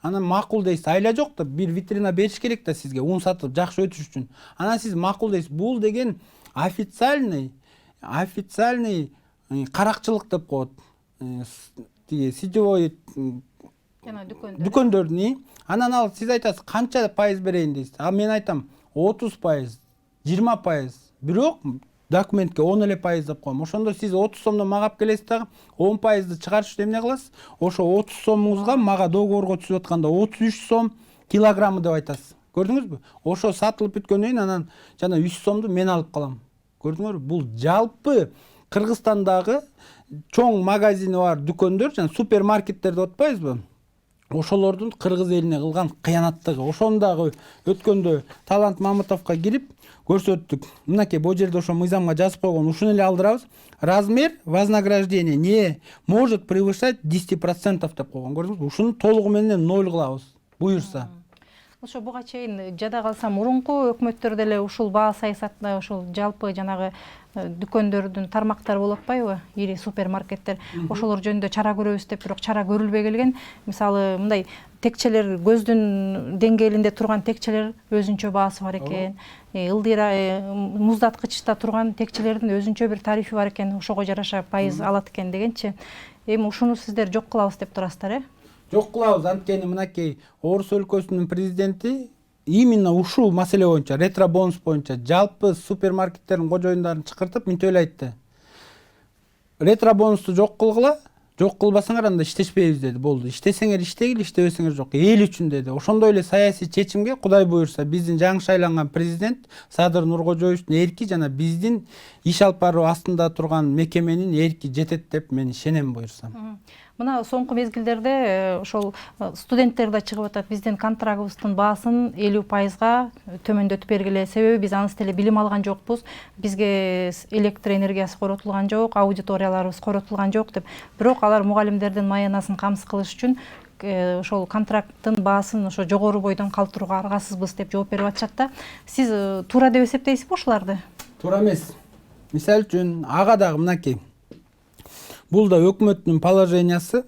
Анан макул дейсиз. Айла жок да, бир витрина бериш керек да сизге, ун сатып жакшы өтүш үчүн. Анан сиз макул дейсиз. Бул деген официальный каракчылык деп коет. Тиги сетевой дүкөндөрдүн. Анан ал сиз айтасыз, канча пайыз берейин дейсиз. А мен айтам 30%, 20%. Бирок документке 10 эле пайыз деп коем. Ошондо сиз 30 сомдон мага алып келесиз дагы 10%ды чыгарыш үчүн эмне кыласыз? Ошо 30 сомуңузга мага договорго түзүп атканда 33 сом килограммы деп айтасыз. Көрдүңүзбү? Ошо сатылып бүткөндөн кийин анан жана 100 сомду мен алып калам. Көрдүңөрбү? Бул жалпы Кыргызстандагы чоң магазини бар дүкөндөр, жана супермаркеттер деп атпайбызбы? Ошолордун кыргыз элине кылган кыянаттыгы. Ошону дагы өткөндө Талант Мамытовго кирип көрсөттүк. Мынакей бул жерде ошо мыйзамга жазып койгон. Ушуну эле алдырабыз. Размер вознаграждения не может превышать 10% деп койгон. Көрдүңүзбү? Ушуну толугу менен 0 кылабыз. Буюрса. Ошо буга чейин жада калсам мурунку өкмөттөр деле ушул баа саясатына ушул жалпы жанагы дүкөндөрдүн тармактары болуп атпайбы? Ири супермаркеттер. Ошолор жөнүндө чара көрөбүз деп, бирок чара көрүлбөй келген. Мисалы, мындай текчелер, көздүн деңгээлинде турган текчелер өзүнчө баасы бар экен. Ылдыйра муздаткычта турган текчелердин өзүнчө бир тарифи бар экен. Ошого жараша пайыз алат экен дегенчи. Эми ушуну сиздер жок кылабыз деп турасыздар, Жок кылабыз. Анткени мынакей Орус өлкөсүнүн президенти именно ушул маселе боюнча, ретро бонус боюнча жалпы супермаркеттердин кожоюндарын чакыртып мынтип эле айтты. Ретро бонусту жок кылгыла, жок кылбасаңар анда иштешпейбиз деди. Болду. Иштесеңер иштегиле, иштебесеңер жок. Эл үчүн деди. Ошондой эле саясий чечимге Кудай буйрса биздин жаңы шайланган президент Садыр Нуркожоевичтин эрки жана биздин иш алып баруу астында турган мекеменин эрки жетет деп мен ишенем буйрса. Мына соңку мезгилдерде ошол студенттер да чыгып атат, биздин контрагыбыздын баасын 50%га төмөндөтүп бергиле, себеби биз аныс деле билим алган жокпуз, бизге электр энергиясы коротулган жок, аудиторияларыбыз коротулган жок деп. Бирок алар мугалимдердин маянасын камсыз кылыш үчүн ошол контракттын баасын ошо жогору бойдон калтырууга аргасызбыз деп жооп берип атышат да. Сиз туура деп эсептейсизби ушуларды? Туура эмес. Мисалы үчүн ага дагы мынакей. Бул да өкмөттүн положениясы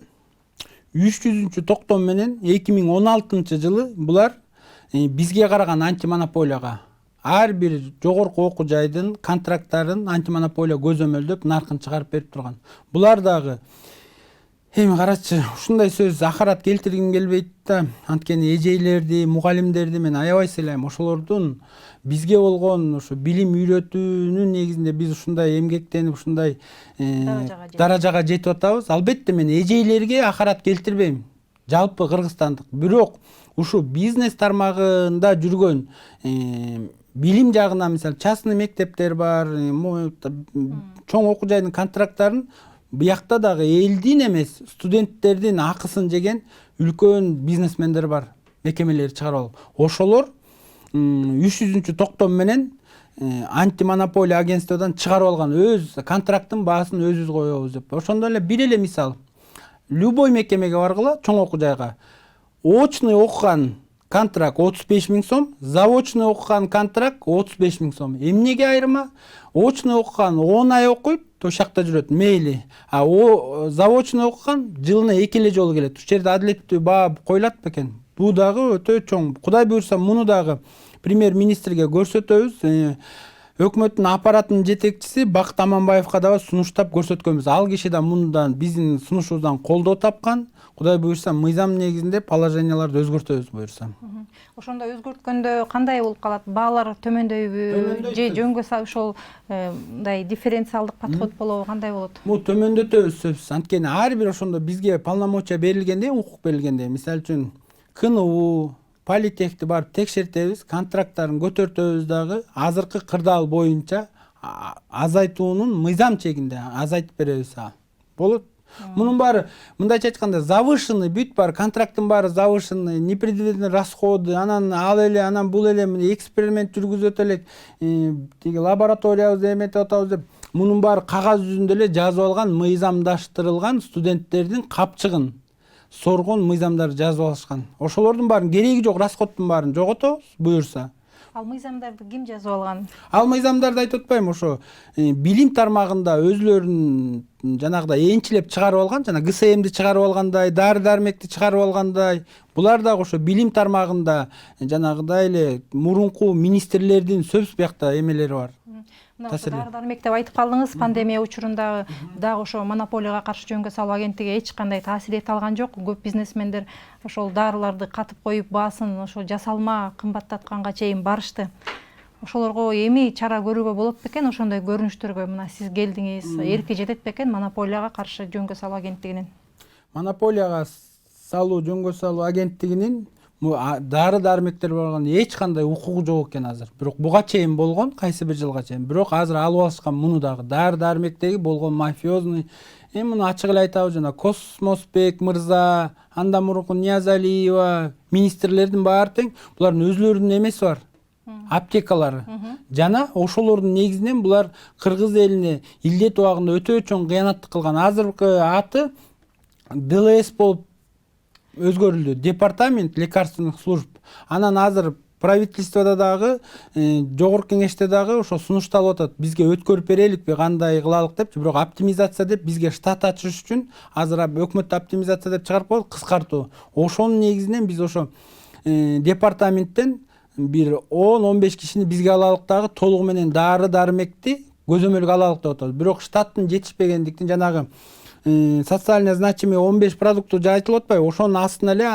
300-токтом менен 2016-жылы булар бизге караган антимонополияга ар бир жогорку окуу жайдын контракттарын антимонополия көзөмөлдөп наркын чыгарып берип турган. Булар дагы эми карачы, ушундай сөз акарат келтиргим келбейт да. Анткени эжейлерди, мугалимдерди мен аябай сыйлайм. Ошолордун бизге болгон ошо билим үйрөтүүнүн негизинде биз ушундай эмгектенип, ушундай даражага жетип атабыз. Албетте мен эжейлерге акарат келтирбейм. Жалпы кыргызстандык. Бирок ушу бизнес тармагында жүргөн билим жагына, мисалы, частный мектептер бар, чоң окуу жайдын контракттарын буякта дагы элдин эмес, студенттердин акысын жеген үлкөн бизнесмендер бар, мекемелер чыгарып алып. Ошолор 300-токтом менен антимонополия агентстводан чыгарып алган, өз контракттын баасын өзүбүз коебуз деп. Ошондой эле бир эле мисал. Любой мекемеге баргыла, чоң окуу жайга. Очный окуган контракт 35 000 сом, заочный окуган контракт 35 000 сом. Эмнеге айырма? Очный окуган 10 ай окуйт, ошол жакта жүрөт, мейли. А заочный окуган жылына 2 эле жолу келет. Ушул жерде адилеттүү баа коюлат бекен? Бул дагы өтө чоң. Кудай буйрса, муну дагы премьер-министрге көрсөтөбүз. Өкмөттүн аппаратынын жетекчиси Бакыт Аманбаевга да сунуштап көрсөткөнбүз. Ал киши да мындан биздин сунушубуздан колдоо тапкан. Кудай буйрса, мыйзам негизинде положенияларды өзгөртөбүз буйрса. Ошондо өзгөрткөндө кандай болуп калат? Баалар төмөндөйбү же жөнгө ошол мындай дифференциалдык подход болобу, кандай болот? Бул төмөндөтөбүз сөзсүз. Анткени ар бир ошондо бизге полномочия берилгенде, укук берилгенде, мисалы үчүн КНУ, политехти барып текшертебиз, контракттарын көтөртөбүз дагы азыркы кырдаал боюнча азайтуунун мыйзам чегинде азайтып беребиз. Болот. Мунун баары мындайча айтканда завышенный бүт бар, контракттын баары завышенный, непредвиденный расходы, анан ал эле, анан бул эле эксперимент жүргүзөт элек, тиги лабораториябызды эметип атабыз деп. Мунун баары кагаз жүзүндө эле жазып алган, мыйзамдаштырылган студенттердин капчыгын соргон мыйзамдарды жазып алышкан. Ошолордун баарын кереги жок расходтун баарын жоготобуз буюрса. Ал мыйзамдарды ким жазып алган? Ал мыйзамдарды айтып атпайм, ошо билим тармагында өзлөрүн жанагыдай энчилеп чыгарып алган, жана ГСМди чыгарып алгандай, дары-дармекти чыгарып алгандай, булар дагы ошо билим тармагында жанагыдай эле мурунку министрлердин сөзсүз биякта эмелери бар. Дары-дармек деп айтып калдыңыз, пандемия учурунда дагы ошо монополияга каршы жөнгө салуу агенттиги эч кандай таасир эте алган жок. Көп бизнесмендер ошол дарыларды катып коюп, баасын ошо жасалма кымбаттатканга чейин барышты. Ошолорго эми чара көрүүгө болот бекен? Ошондой көрүнүштөргө мына сиз келдиңиз, эрки жетет бекен монополияга каршы жөнгө салуу агенттигинин? Монополияга салуу жөнгө салуу агенттигинин дары-дармектер болгон эч кандай укугу жок экен азыр. Бирок буга чейин болгон, кайсы бир жылга чейин. Бирок азыр алып алышкан муну дагы дары-дармектеги болгон мафиозный. Муну ачык эле айтабыз, жана Космосбек мырза, андан мурунку Ниязалиева, министрлердин баары тең, булардын өзлөрүнүн эмеси бар. Аптекалары. Жана ошолордун негизинен булар кыргыз элине илдет убагында өтө чоң кыянаттык кылган. Азыркы аты ДЛС болуп өзгөрүлдү, департамент лекарственных служб. Анан азыр правительствода дагы, жогорку кеңеште дагы ошо сунушталып атат. Бизге өткөрүп береликпи, кандай кылалык деп, бирок оптимизация деп бизге штат ачыш үчүн азыр өкмөт оптимизация деп чыгарып коет, кыскартуу. Ошонун негизинен биз ошо департаменттен бир 10-15 кишини бизге алалык дагы толугу менен дары-дармекти көзөмөлгө алалык деп атабыз. Бирок штаттын жетишпегендиктен жанагы социальное значимый 15 продукту айтылып атпайбы, ошонун астына эле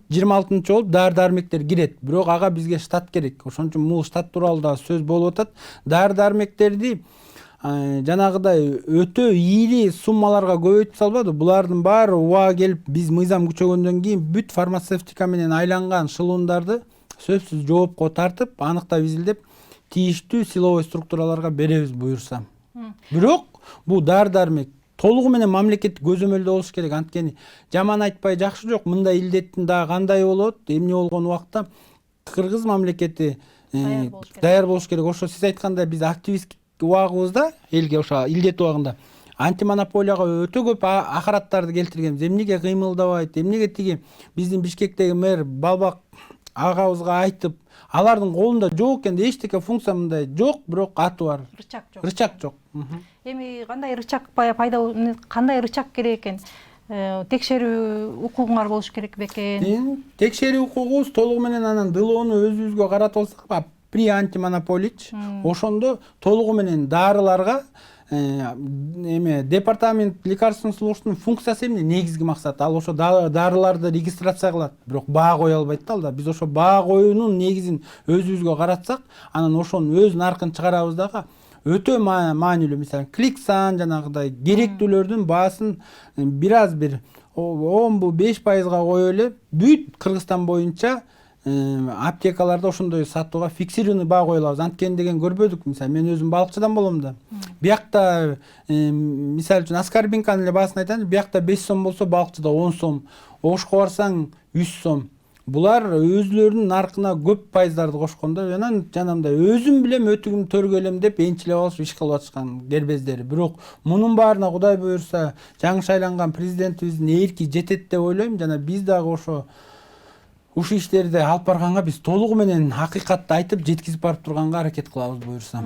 26 болуп дары-дармектер кирет. Бирок ага бизге штат керек. Ошон үчүн бул штат тууралуу да сөз болуп атат. Дары-дармектерди жанагыдай өтө ийри суммаларга көбөйтүп салбады. Булардын баары убага келип, биз мыйзам күчөгөндөн кийин бүт фармацевтика менен айланган шылуундарды сөзсүз жоопко тартып, аныктап изилдеп, тийиштүү силовой структураларга беребиз буюрса. Бирок бул дары-дармек толугу менен мамлекеттик көзөмөлдө болуш керек. Анткени жаман айтпай жакшы жок. Мындай илдеттин дагы кандай болот, эмне болгон убакта Кыргыз мамлекети даяр болуш керек. Ошо сиз айткандай биз активисттик убагыбызда элге ошо илдет убагында антимонополияга өтө көп акыраттарды келтиргенбиз. Эмнеге кыймылдабайт, эмнеге тиги биздин Бишкектеги мэр Балбак агабызга айтып, алардын колунда жок экен, эчтеке функция мындай жок, бирок аты бар. Рычаг жок. Эми кандай рычаг кандай рычаг керек экен? Текшерүү укугуңар болуш керек бекен? Текшерүү укугубуз толугу менен анан дылоону өзүбүзгө каратып алсак, при антимонополич, ошондо толугу менен дарыларга департамент лекарственный службасынын функциясы эмне? Негизги максаты ал ошо дарыларды регистрация кылат, бирок баа кое албайт да алда. Биз ошо баа коюунун негизин өзүбүзгө каратсак, анан ошонун өз наркын чыгарабыз дагы. Өтө маанилүү, мисалы Кликсан жанагыдай керектүүлөрдүн баасын бир 10-5% коюп эле бүт Кыргызстан боюнча аптекаларда ошондой сатууга фиксированный баа коюп алабыз. Анткени деген көрбөдүк. Мисалы мен өзүм балыкчыдан болом да. Биякта мисалы үчүн аскарбинканын эле баасын айтайын. Биякта 5 сом болсо балыкчыда 10 сом. Ошко барсаң 100 сом. Булар өзлөрүнүн наркына көп пайыздарды кошкондо, анан жанагындай өзүм билем, өтүгүм төргөлөм деп энчилеп алышып иш кылып атышкан гербездери. Бирок мунун баарына Кудай буйрса, жаңы шайланган президентибиздин эрки жетет деп ойлойм. Жана биз дагы ушул иштерди алып барганга биз толугу менен акыйкатты айтып жеткизип барып турганга аракет кылабыз буйрса.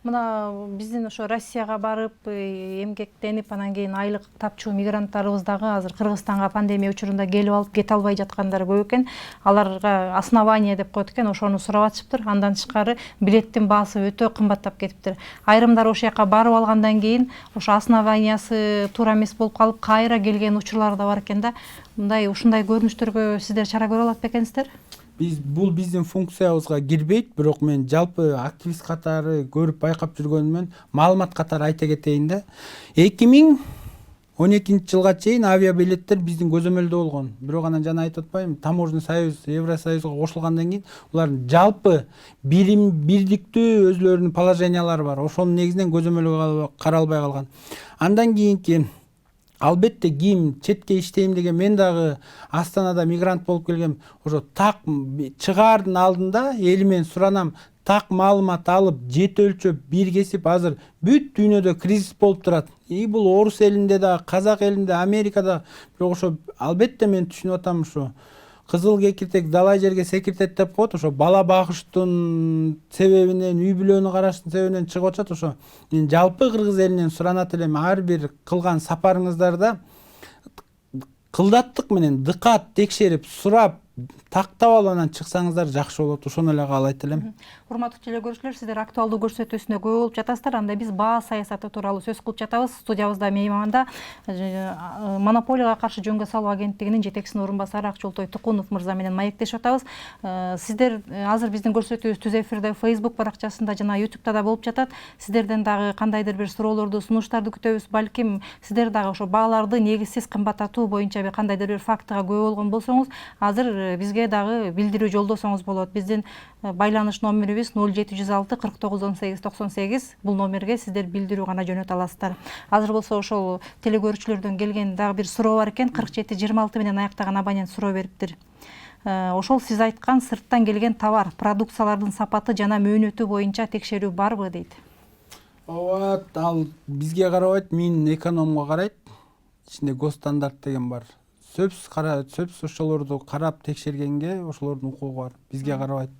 Мына биздин ошо Россияга барып эмгектенип анан кийин айлык тапчу мигранттарыбыз дагы азыр Кыргызстанга пандемия учурунда келип алып кете албай жаткандар көп экен. Аларга основание деп коет экен, ошону сурап атышыптыр. Андан тышкары билеттин баасы өтө кымбаттап кетиптир. Айрымдар ошол жака барып алгандан кийин ошо основаниясы туура эмес болуп калып кайра келген учурлар да бар экен да. Ушундай көрүнүштөргө сиздер чара көрө алат бекенсиздер? Бул биздин функциябызга кирбейт, бирок мен жалпы активист катары көрүп байкап жүргөнүмөн маалымат катары айта кетейин да. 2012-жылга чейин авиабилеттер биздин көзөмөлдө болгон. Бирок анан жана айтып атпаймынбы, Таможенный союз, Евросоюзга кошулгандан кийин булардын жалпы бирдиктүү өзлөрүнүн положениялары бар. Ошонун негизинен көзөмөлгө каралбай калган. Андан кийинки албетте ким четке иштейм деген, мен дагы Астанада мигрант болуп келгем. Ошо так чыгаардын алдында эли менен суранам, так маалымат алып, жет өлчөп, бир кесип, азыр бүт дүйнөдө кризис болуп турат. Бул орус элинде да, казак элинде, Америкада. Бирок ошо албетте мен түшүнүп атам, ошо кызыл кекиртек далай жерге секиртет деп коет. Ошо бала багыштын себебинен, үй бүлөнү караштын себебинен чыгып атат. Ошо мен жалпы Кыргыз элинен суранат элем, ар бир кылган сапарыңыздарда кылдаттык менен дыкат текшерип, сурап, тактап алып анан чыксаңыздар жакшы болот. Ошону эле каалайт элем. Урматтуу телекөрүүчүлөр, сиздер актуалдуу көрсөтүүсүнө көп болуп жатасыздар. Анда биз баа саясаты тууралуу сөз кылып жатабыз. Студиябызда мейманда монополияга каршы жөнгө салуу агенттигинин жетекчисинин орун басары Акчолтой Тукунов мырза менен маектешип атабыз. Сиздер азыр биздин көрсөтүүбүз түз эфирде Facebook баракчасында жана YouTube'да да болуп жатат. Сиздерден дагы кандайдыр бир суроолорду, сунуштарды күтөбүз. Балким сиздер дагы ошо бааларды негизсиз кымбаттатуу боюнча кандайдыр бир фактыга күбө болгон болсоңуз, азыр бизге дагы билдирүү жолдосоңуз болот. Биздин байланыш номерибиз 0706 49 18 98. Бул номерге сиздер билдирүү гана жөнөтө аласыздар. Азыр болсо ошол телекөрүүчүлөрдөн келген дагы бир суроо бар экен. 4726 менен аяктаган абонент суроо бериптир. Ошол сиз айткан сырттан келген товар, продукциялардын сапаты жана мөөнөтү боюнча текшерүү барбы дейт. Ооба, ал бизге карабайт, Минэкономго карайт. Ичинде госстандарт деген бар. Сөпс ошолорду карап текшергенге ошолордун укугу бар. Бизге карабайт.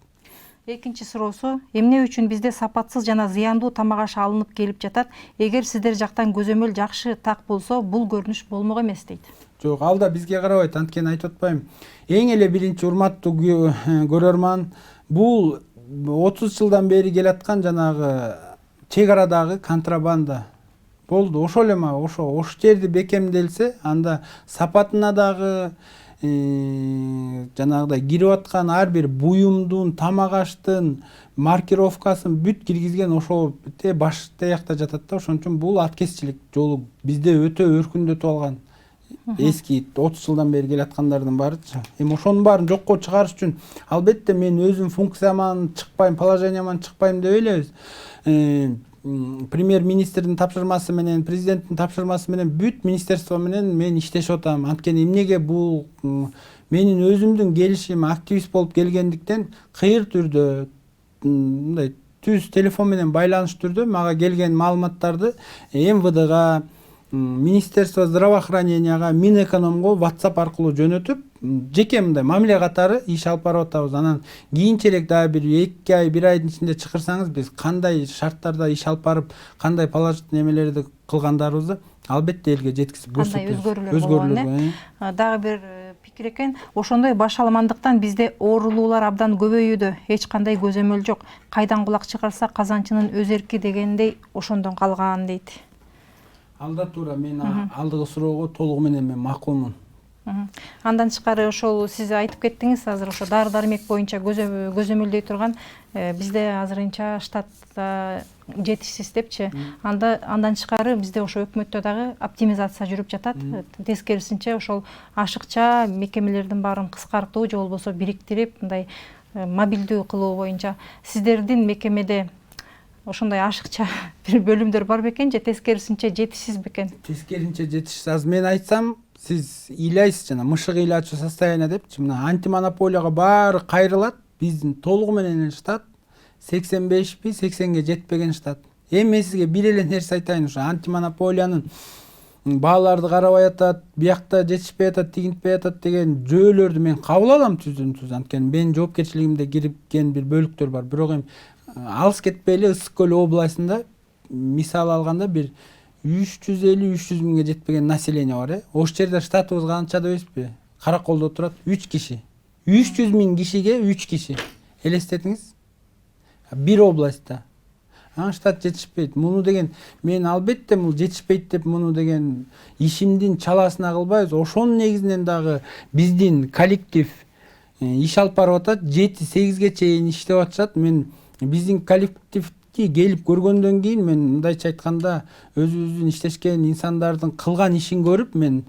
Экинчи суроосу, эмне үчүн бизде сапатсыз жана зыяндуу тамак аш алынып келип жатат? Эгер сиздер жактан көзөмөл жакшы так болсо, бул көрүнүш болмок эмес дейт. Жок, ал да бизге карабайт. Анткени айтып атпаймынбы. Эң эле биринчи урматтуу көрөрман, бул 30 жылдан бери келаткан жанагы чек арадагы контрабанда болду. Ошол эле ошо жерди бекемделсе, анда сапатына дагы жанагыдай кирип аткан ар бир буюмдун, тамак аштын маркировкасын бүт киргизген ошол баш таякта жатат да. Ошон үчүн бул аткезчилик жолу бизде өтө өркүндөтүп алган. Эски 30 жылдан бери келаткандардын баарычы. Ошонун баарын жокко чыгарыш үчүн албетте мен өзүм функцияман чыкпайм, положенияман чыкпайм деп элебиз. премьер министрдин тапшырмасы менен, президенттин тапшырмасы менен бүт министерство менен мен иштешип атам. Анткени эмнеге бул менин өзүмдүн келишим активист болуп келгендиктен кыйыр түрдө мындай түз телефон менен байланыш түрдө мага келген маалыматтарды МВДга, Министерство здравоохраненияга, Минэкономго WhatsApp аркылуу жөнөтүп, жеке мындай мамиле катары иш алып барып атабыз. Анан кийинчерээк дагы бир 2 ай, 1 айдын ичинде чакырсаңыз, биз кандай шарттарда иш алып барып, кандай положительный немелерди кылгандарыбызды албетте элге жеткизип көрсөтөбүз. Кандай өзгөрүүлөр. Дагы бир пикир экен, ошондой башаламандыктан бизде оорулуулар абдан көбөйүүдө, эч кандай көзөмөл жок. Кайдан кулак чыгарса казанчынын өз эрки дегендей ошондон калган дейт. Алда туура, мен алдыгы суроого толугу менен мен макулмун. Андан тышкары ошол сиз айтып кеттиңиз, азыр ошо дары дармек боюнча көзөмөлдөй турган бизде азырынча штатта жетишсиз депчи. Андан тышкары бизде ошо өкмөттө дагы оптимизация жүрүп жатат. Тескерисинче ошол ашыкча мекемелердин баарын кыскартуу же болбосо бириктирип, мындай мобилдүү кылуу боюнча сиздердин мекемеде ошондой ашыкча бир бөлүмдөр бар бекен же тескерисинче жетишсиз бекен? Тескерисинче жетишсиз. Азыр мен айтсам, сиз ыйлайсыз, жана мышык ыйлачу состояние депчи. Мына антимонополияга баары кайрылат. Биздин толугу менен штат 85 80ге жетпеген штат. Эми мен сизге бир эле нерсе айтайын, ошо антимонополиянын бааларды карабай атат, биякта жетишпей атат, тигинтпей атат деген жөөлөрдү мен кабыл алам түз. Анткени менин жоопкерчилигимде кирген бир бөлүктөр бар. Бирок эми алыс кетпей эле Ысык көл областында мисал алганда бир 350-300 миңге жетпеген население бар. Ошол жерде штатыбыз канча деп эсептейсизби? Караколдо турат 3 киши. 300 миң кишиге 3 киши. Элестетиңиз? Бир областта. Штат жетишпейт. Муну деген мен албетте бул жетишпейт деп муну деген ишимдин чаласына кылбайбыз. Ошонун негизинен дагы биздин коллектив иш алып барып атат. 7-8ге чейин иштеп атышат. Мен биздин коллективди келип көргөндөн кийин мен мындайча айтканда өзүбүздүн иштешкен инсандардын кылган ишин көрүп мен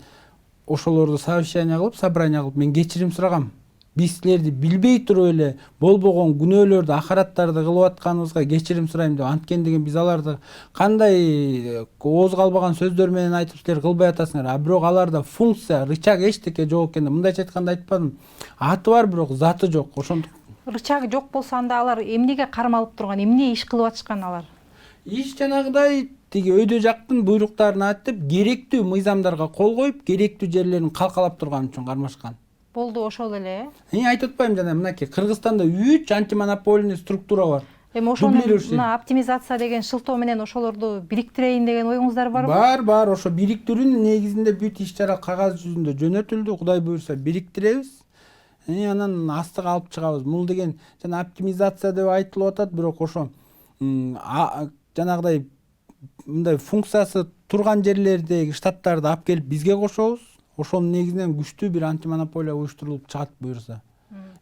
ошолорду совещание кылып, собрание кылып мен кечирим сурагам. Биз силерди билбей туруп эле болбогон күнөөлөрдү, акараттарды кылып атканыбызга кечирим сурайм деп. Анткени деген биз аларды кандай ооз калбаган сөздөр менен айтып силер кылбай атасыңар. Бирок аларда функция, рычаг эчтеке жок экен. Мындайча айтканда айтпадым. Аты бар, бирок заты жок. Ошондук Рычагы жок болсо анда алар эмнеге кармалып турган, эмне иш кылып атышкан алар? Иш жанагыдай тиги өйдө жактын буйруктарын антып, керектүү мыйзамдарга кол коюп, керектүү жерлерин калкалап турган үчүн кармашкан. Болду ошол эле. Айтып атпайм жана мынакей Кыргызстанда 3 антимонопольный структура бар. Эми ошону мына оптимизация деген шылтоо менен ошолорду бириктирейин деген оюңуздар барбы? Бар. Ошо бириктирүүнүн негизинде бүт иш-чара кагаз жүзүндө жөнөтүлдү. Кудай буйрса бириктиребиз. Анан астыга алып чыгабыз. Бул деген жана оптимизация деп айтылып атат, бирок ошо жанагыдай мындай функциясы турган жерлердеги штаттарды алып келип бизге кошобуз. Ошонун негизинен күчтүү бир антимонополия уюштурулуп чыгат буюрса.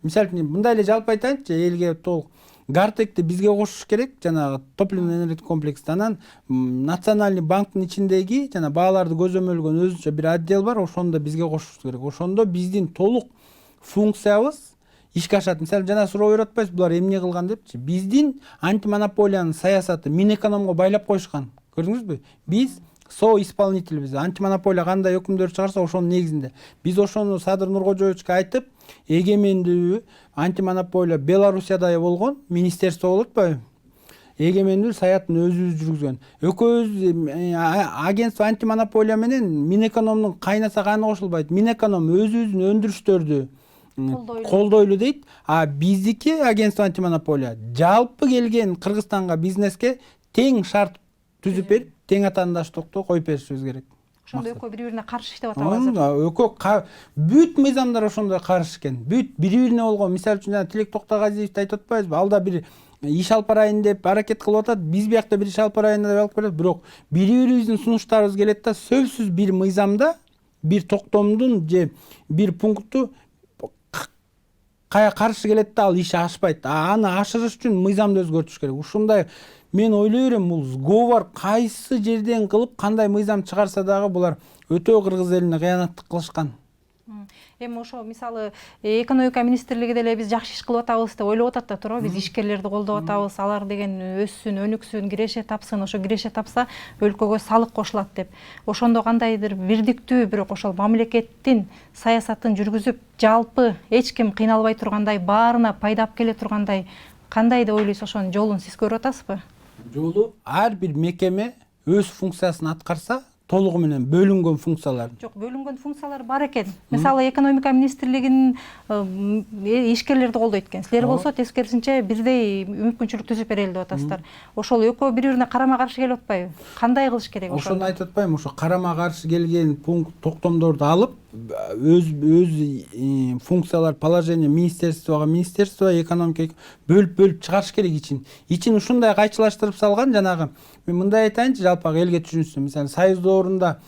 Мисалы үчүн мындай эле жалпы айтайынчы, элге толук Гартекти бизге кошуш керек, жанагы топливно-энергетик комплекс. Анан Национальный банктын ичиндеги жана бааларды көзөмөлгөн өзүнчө бир отдел бар, ошондо бизге кошуш керек. Ошондо биздин толук функциябыз ишке ашат. Мисалы жана суроо берип атпайсыз, булар эмне кылган депчи. Биздин антимонополиянын саясаты Минэкономго байлап коюшкан. Көрдүңүзбү? Биз соисполнительбиз. Антимонополия кандай өкүмдөр чыгарса ошонун негизинде. Биз ошону Садыр Нуркожоевичке айтып, эгемендүү антимонополия Белоруссияда болгон министерство болот атпайбы? Эгемендүү саятын өзүбүз жүргүзгөн. Экөөбүз агентство антимонополия менен Минэкономдун кайнаса каны кошулбайт. Минэконом өзүбүздүн өндүрүштөрдү колдойлу дейт. Биздики агентство антимонополия жалпы келген Кыргызстанга бизнеске тең шарт түзүп берип, тең атаандаштыкты коюп беришибиз керек. Ошондо экөө бири-бирине каршы иштеп атабы азыр? Экөө бүт мыйзамдар ошондой каршы экен. Бүт бири-бирине болгон. Мисалы үчүн Тилек Токтогазиевди айтып атпайбызбы? Алда бир иш алып барайын деп аракет кылып атат. Биз биякта бир иш алып барайын деп алып келет. Бирок бири-бирибиздин сунуштарыбыз келет да, сөзсүз бир мыйзамда бир токтомдун же бир пунктту кая каршы келет да, ал иш ашпайт. Аны ашырыш үчүн мыйзамды өзгөртүш керек. Ушундай мен ойлой берем, бул сговор кайсы жерден кылып, кандай мыйзам чыгарса дагы булар өтө Кыргыз элине кыянаттык кылышкан. Эми ошо мисалы экономика министрлиги деле биз жакшы иш кылып атабыз деп ойлоп атат да туурабы, биз ишкерлерди колдоп атабыз, алар деген өссүн, өнүксүн, киреше тапсын, ошо киреше тапса өлкөгө салык кошулат деп. Ошондо кандайдыр бирдиктүү, бирок ошол мамлекеттин саясатын жүргүзүп, жалпы эч ким кыйналбай тургандай, баарына пайда алып келе тургандай кандай деп ойлойсуз, ошонун жолун сиз көрүп атасызбы? Жолу ар бир мекеме өз функциясын аткарса, толугу менен бөлүнгөн функциялар. Жок, бөлүнгөн функциялар бар экен. Мисалы экономика министрлигинин ишкерлерди колдойт экен. Силер болсо тескерисинче бирдей мүмкүнчүлүк түзүп берели деп атасыздар. Ошол экөө бири-бирине карама-каршы келип атпайбы? Кандай кылыш керек ошону? Ошону айтып атпайбы, ошо карама-каршы келген пункт токтомдорду алып, өз функциялар, положение министерство, экономика бөлүп чыгарыш керек ичин ушундай кайчылаштырып салган, жанагы мен мындай айтайынчы, жалпак элге түшүнсүн. Мисалы Союз доорунда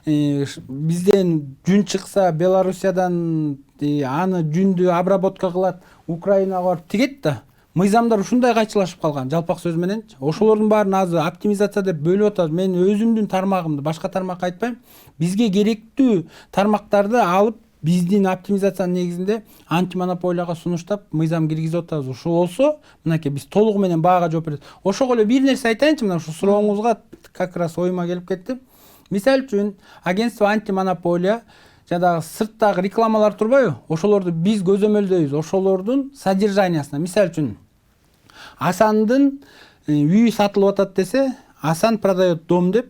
бизден жүн чыкса, Белоруссиядан аны жүндү обработка кылат, Украинага барып тигет да. Мыйзамдар ушундай кайчылашып калган, жалпак сөз мененчи. Ошолордун баарын азыр оптимизация деп бөлүп атабыз. Мен өзүмдүн тармагымды, башка тармакка айтпайм. Бизге керектүү тармактарды алып, биздин оптимизациянын негизинде антимонополияга сунуштап, мыйзам киргизип атабыз. Ошо болсо, мынакей биз толугу менен баага жооп беребиз. Ошого эле бир нерсе айтайынчы, мына ушу сурооңузга как раз оюма келип кетти. Мисал үчүн, агентство антимонополия жадагы сырттагы рекламалар турбайбы? Ошолорду биз көзөмөлдөйбүз. Ошолордун содержаниясына. Мисал үчүн, Асандын үйү сатылып атат десе, Асан продает дом деп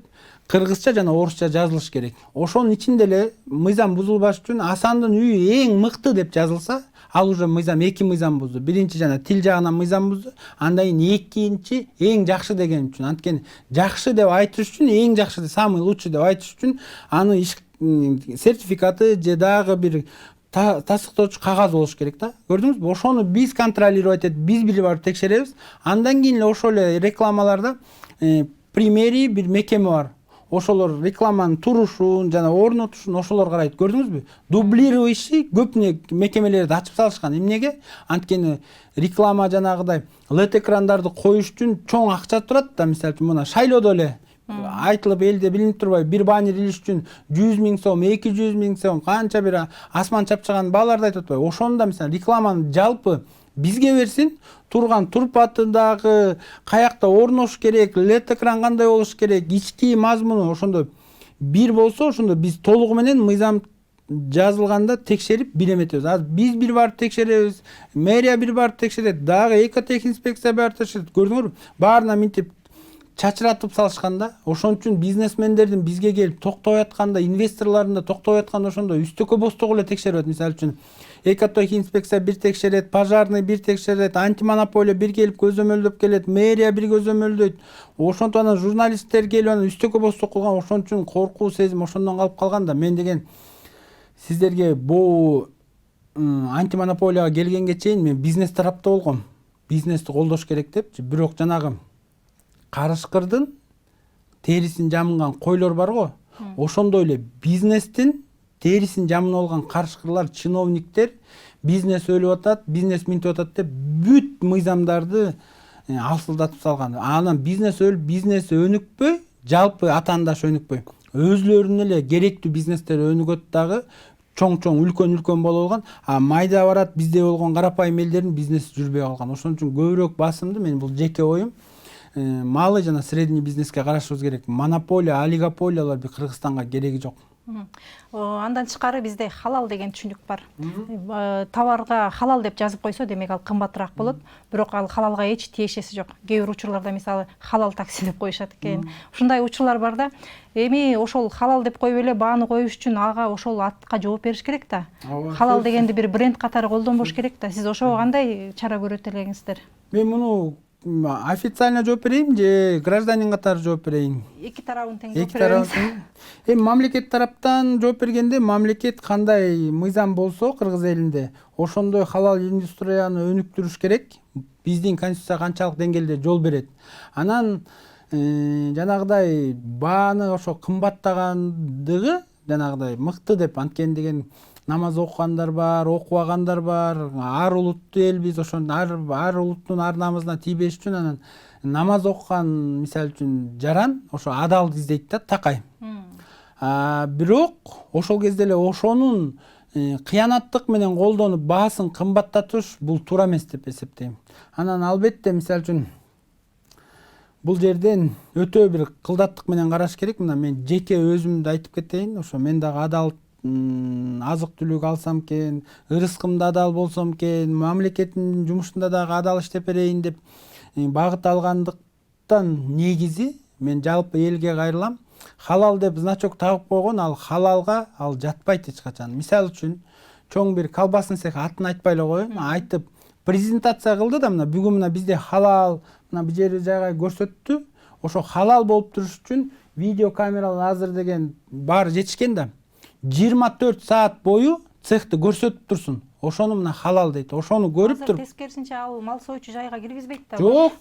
кыргызча жана орусча жазылыш керек. Ошонун ичинде эле мыйзам бузулбаш үчүн Асандын үйү эң мыкты деп жазылса, ал уже мыйзам эки мыйзам бузду. Биринчи жана тил жагынан мыйзам бузду, андан кийин экинчи эң жакшы деген үчүн. Анткени жакшы деп айтыш үчүн, эң жакшы деп, самый лучший деп айтыш үчүн аны сертификаты же дагы бир тастыктоочу кагаз болуш керек да. Көрдүңүзбү? Ошону биз контролировать этип, биз билип барып текшеребиз. Андан кийин эле ошол эле рекламаларда примери бир мекеме бар. Ошолор рекламанын турушун жана орнотушун ошолор карайт. Көрдүңүзбү? Дублирующий көп мекемелерди ачып салышкан. Эмнеге? Анткени реклама жанагыдай LED экрандарды коюш үчүн чоң акча турат да. Мисалы үчүн мына шайлоодо эле айтылып элде билинип турбайбы, бир баннер илиш үчүн 100 000 сом, 200 000 сом, канча бир асман чапчаган бааларды айтып атпайбы? Ошондо мисалы рекламаны жалпы бизге берсин, турган турпатындагы каякта орнош керек, LED экран кандай болуш керек, ички мазмуну ошондо бир болсо, ошондо биз толугу менен мыйзам жазылганда текшерип бир эметебиз. Азыр биз бир барып текшеребиз, мэрия бир барып текшерет, дагы экотехинспекция барып текшерет. Көрдүңөрбү? Баарына минтип чачыратып салышканда, ошон үчүн бизнесмендердин бизге келип токтой атканда, инвесторлордун да токтой атканда ошондо үстөккө бостогу эле текшерет. Мисалы үчүн экотехинспекция бир текшерет, пожарный бир текшерет, антимонополия бир келип көзөмөлдөп келет, мэрия бир көзөмөлдөйт. Ошонтип анан журналисттер келип анан үстөккө босток кылган, ошон үчүн коркуу сезим ошондон калып калган да. Мен деген сиздерге бул антимонополияга келгенге чейин мен бизнес тарапта болгом. Бизнести колдош керек депчи. Бирок жанагы карышкырдын терисин жамынган койлор бар го. Ошондой эле бизнестин терисин жамынып алган карышкырлар, чиновниктер бизнес өлүп атат, бизнес минтип атат деп бүт мыйзамдарды алсылдатып салган. Анан бизнес өлүп, бизнес өнүкпөй, жалпы атаандаш өнүкпөй. Өзлөрүнүн эле керектүү бизнестер өнүгөт дагы, чоң үлкөн болуп алган. А майда барат, бизде болгон карапайым элдердин бизнеси жүрбөй калган. Ошон үчүн көбүрөөк басымды, мен бул жеке оюм, малый жана средний бизнеске карашыбыз керек. Монополия, олигополиялар бир Кыргызстанга кереги жок. Андан тышкары бизде халал деген түшүнүк бар. Товарга халал деп жазып койсо, демек ал кымбатыраак болот, бирок ал халалга эч тиешеси жок. Кээ бир учурларда мисалы халал такси деп коюшат экен. Ушундай учурлар бар да. Эми ошол халал деп коюп эле бааны коюш үчүн ага ошол атка жооп бериш керек да. Халал дегенди бир бренд катары колдонбош керек да. Сиз ошого кандай чара көрөт элеңиздер? Мен муну официально жооп берейин же гражданин катары жооп берейин? Эки тарабын тең жооп беребиз. Эми мамлекет тараптан жооп бергенде, мамлекет кандай мыйзам болсо Кыргыз элинде, ошондой халал индустрияны өнүктүрүш керек. Биздин конституция канчалык деңгээлде жол берет. Анан жанагыдай бааны ошо кымбаттагандыгы жанагыдай мыкты деп, анткени деген намаз окугандар бар, окубагандар бар. Ар улуттуу элбиз, ошон ар улуттун ар намазына тийбеш үчүн анан намаз окуган мисалы үчүн жаран ошо адал издейт да, такай. Бирок ошол кезде эле ошонун кыянаттык менен колдонуп баасын кымбаттатыш бул туура эмес деп эсептейм. Анан албетте мисалы үчүн бул жерден өтө бир кылдаттык менен караш керек. Мына мен жеке өзүмдү айтып кетейин. Ошо мен дагы адал азык түлүк алсам экен, ырыскымда адал болсом экен, мамлекеттин жумушунда дагы адал иштеп берейин деп багыт алгандыктан негизи мен жалпы элге кайрылам. Халал деп значок тагып койгон, ал халалга ал жатпайт эч качан. Мисалы үчүн чоң бир колбасын цехи атын айтпай эле коеюн, айтып презентация кылды да мына бүгүн мына бизде халал, мына бул жерде жайгай көрсөттү. Ошо халал болуп туруш үчүн видео камералар азыр деген баары жетишкен да. 24 саат бою цехти көрсөтүп турсун. Ошону мына халал дейт. Ошону көрүп туруп. Тескерисинче ал мал союучу жайга киргизбейт да. Жок.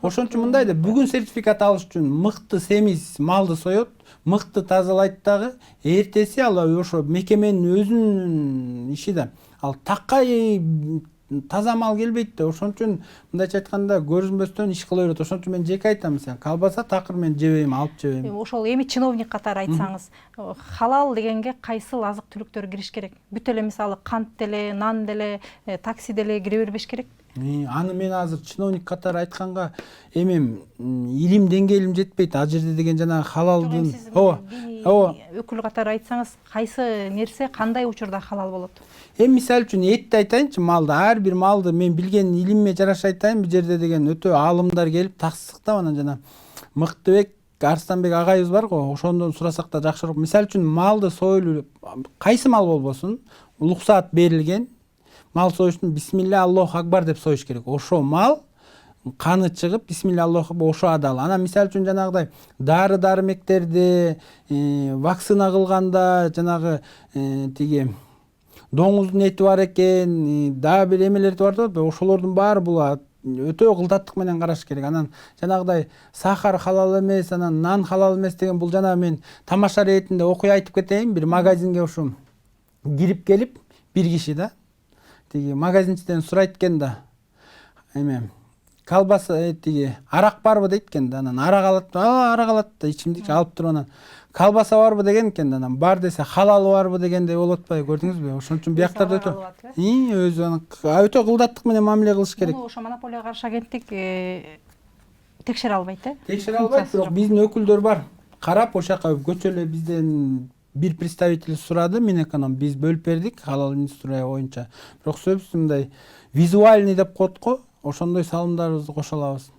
Ошон үчүн мындай да, бүгүн сертификат алыш үчүн мыкты семиз малды соет, мыкты тазалайт дагы, эртеси ал ошо мекеменин өзүнүн иши да. Ал такай таза мал келбейт да. Ошон үчүн мындайча айтканда көрүнбөстөн иш кыла берет. Ошон үчүн мен жеке айтам, колбаса такыр мен жебейм, алып жебейм. Ошол эми чиновник катары айтсаңыз, халал дегенге кайсыл азык түлүктөр кириш керек? Бүт эле мисалы кант деле, нан деле, такси деле кире бербеш керек? Аны мен азыр чиновник катары айтканга эмем илим деңгээлим жетпейт. Ал жерде деген жанагы халалдын өкүл катары айтсаңыз, кайсы нерсе кандай учурда халал болот? Мисалы үчүн этти айтайынчы, малды, ар бир малды мен билген илимме жараша айтайын, бул жерде деген өтө аалымдар келип таксыктап анан жана Мыктыбек Арстанбек агайыбыз бар го, ошондон сурасак да жакшыраак. Мисалы үчүн малды союлуп, кайсы мал болбосун, уруксаат берилген. Мал союштун бисмилля Аллаху акбар деп союш керек. Ошо мал каны чыгып бисмилля Аллаху акбар, ошо адал. Анан мисалы үчүн жанагыдай дары-дармектерди вакцина кылганда жанагы тиги доңуздун эти бар экен, дагы бир эмелерди бар да, ошолордун баары бул өтө кылдаттык менен караш керек. Анан жанагыдай сахар халал эмес, анан нан халал эмес деген бул жана мен тамаша иретинде окуя айтып кетейин. Бир магазинге ушу кирип келип бир киши да тиги магазинчиден сурайт экен да, эме колбаса тиги арак барбы дейт экен да. Анан арак алат, арак алат да, ичимдик алып туруп анан колбаса барбы деген экен да. Анан бар десе халалы барбы дегендей болуп атпайбы, көрдүңүзбү? Ошон үчүн бияктарда өзү өтө кылдаттык менен мамиле кылыш керек. Муну ошо монополияга каршы агенттик текшере албайт, Текшере албайт, бирок биздин өкүлдөр бар. Карап ошол жака көчө эле бизден бир представитель сурады, Минэконом, биз бөлүп бердик халал индустрия боюнча. Бирок сөзсүз мындай визуальный деп коет го, ошондой салымдарыбызды кошо алабыз.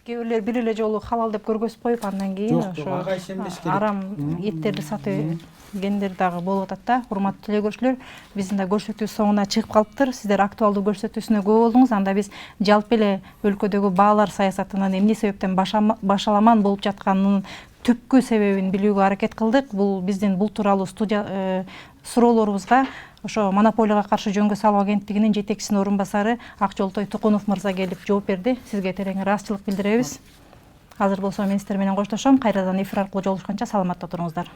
Кээ бирлер бир эле жолу халал деп көргөзүп коюп, андан кийин ошо арам эттерди сатып дагы болуп атат да. Урматтуу телекөрүүчүлөр, биздин да көрсөтүү соңуна чыгып калыптыр. Сиздер актуалдуу көрсөтүүсүнө күбө болдуңуз. Анда биз жалпы эле өлкөдөгү баалар саясатынын эмне себептен башаламан болуп жатканын түпкү себебин билүүгө аракет кылдык. Бул биздин бул тууралуу студия суроолорубузга ошо монополияга каршы жөнгө салуу агенттигинин жетекчисинин орун басары Акжолтой Тукунов мырза келип жооп берди. Сизге терең ыраазычылык билдиребиз. Азыр болсо мен сиздер менен коштошом. Кайрадан эфир аркылуу жолугушканча саламатта туруңуздар.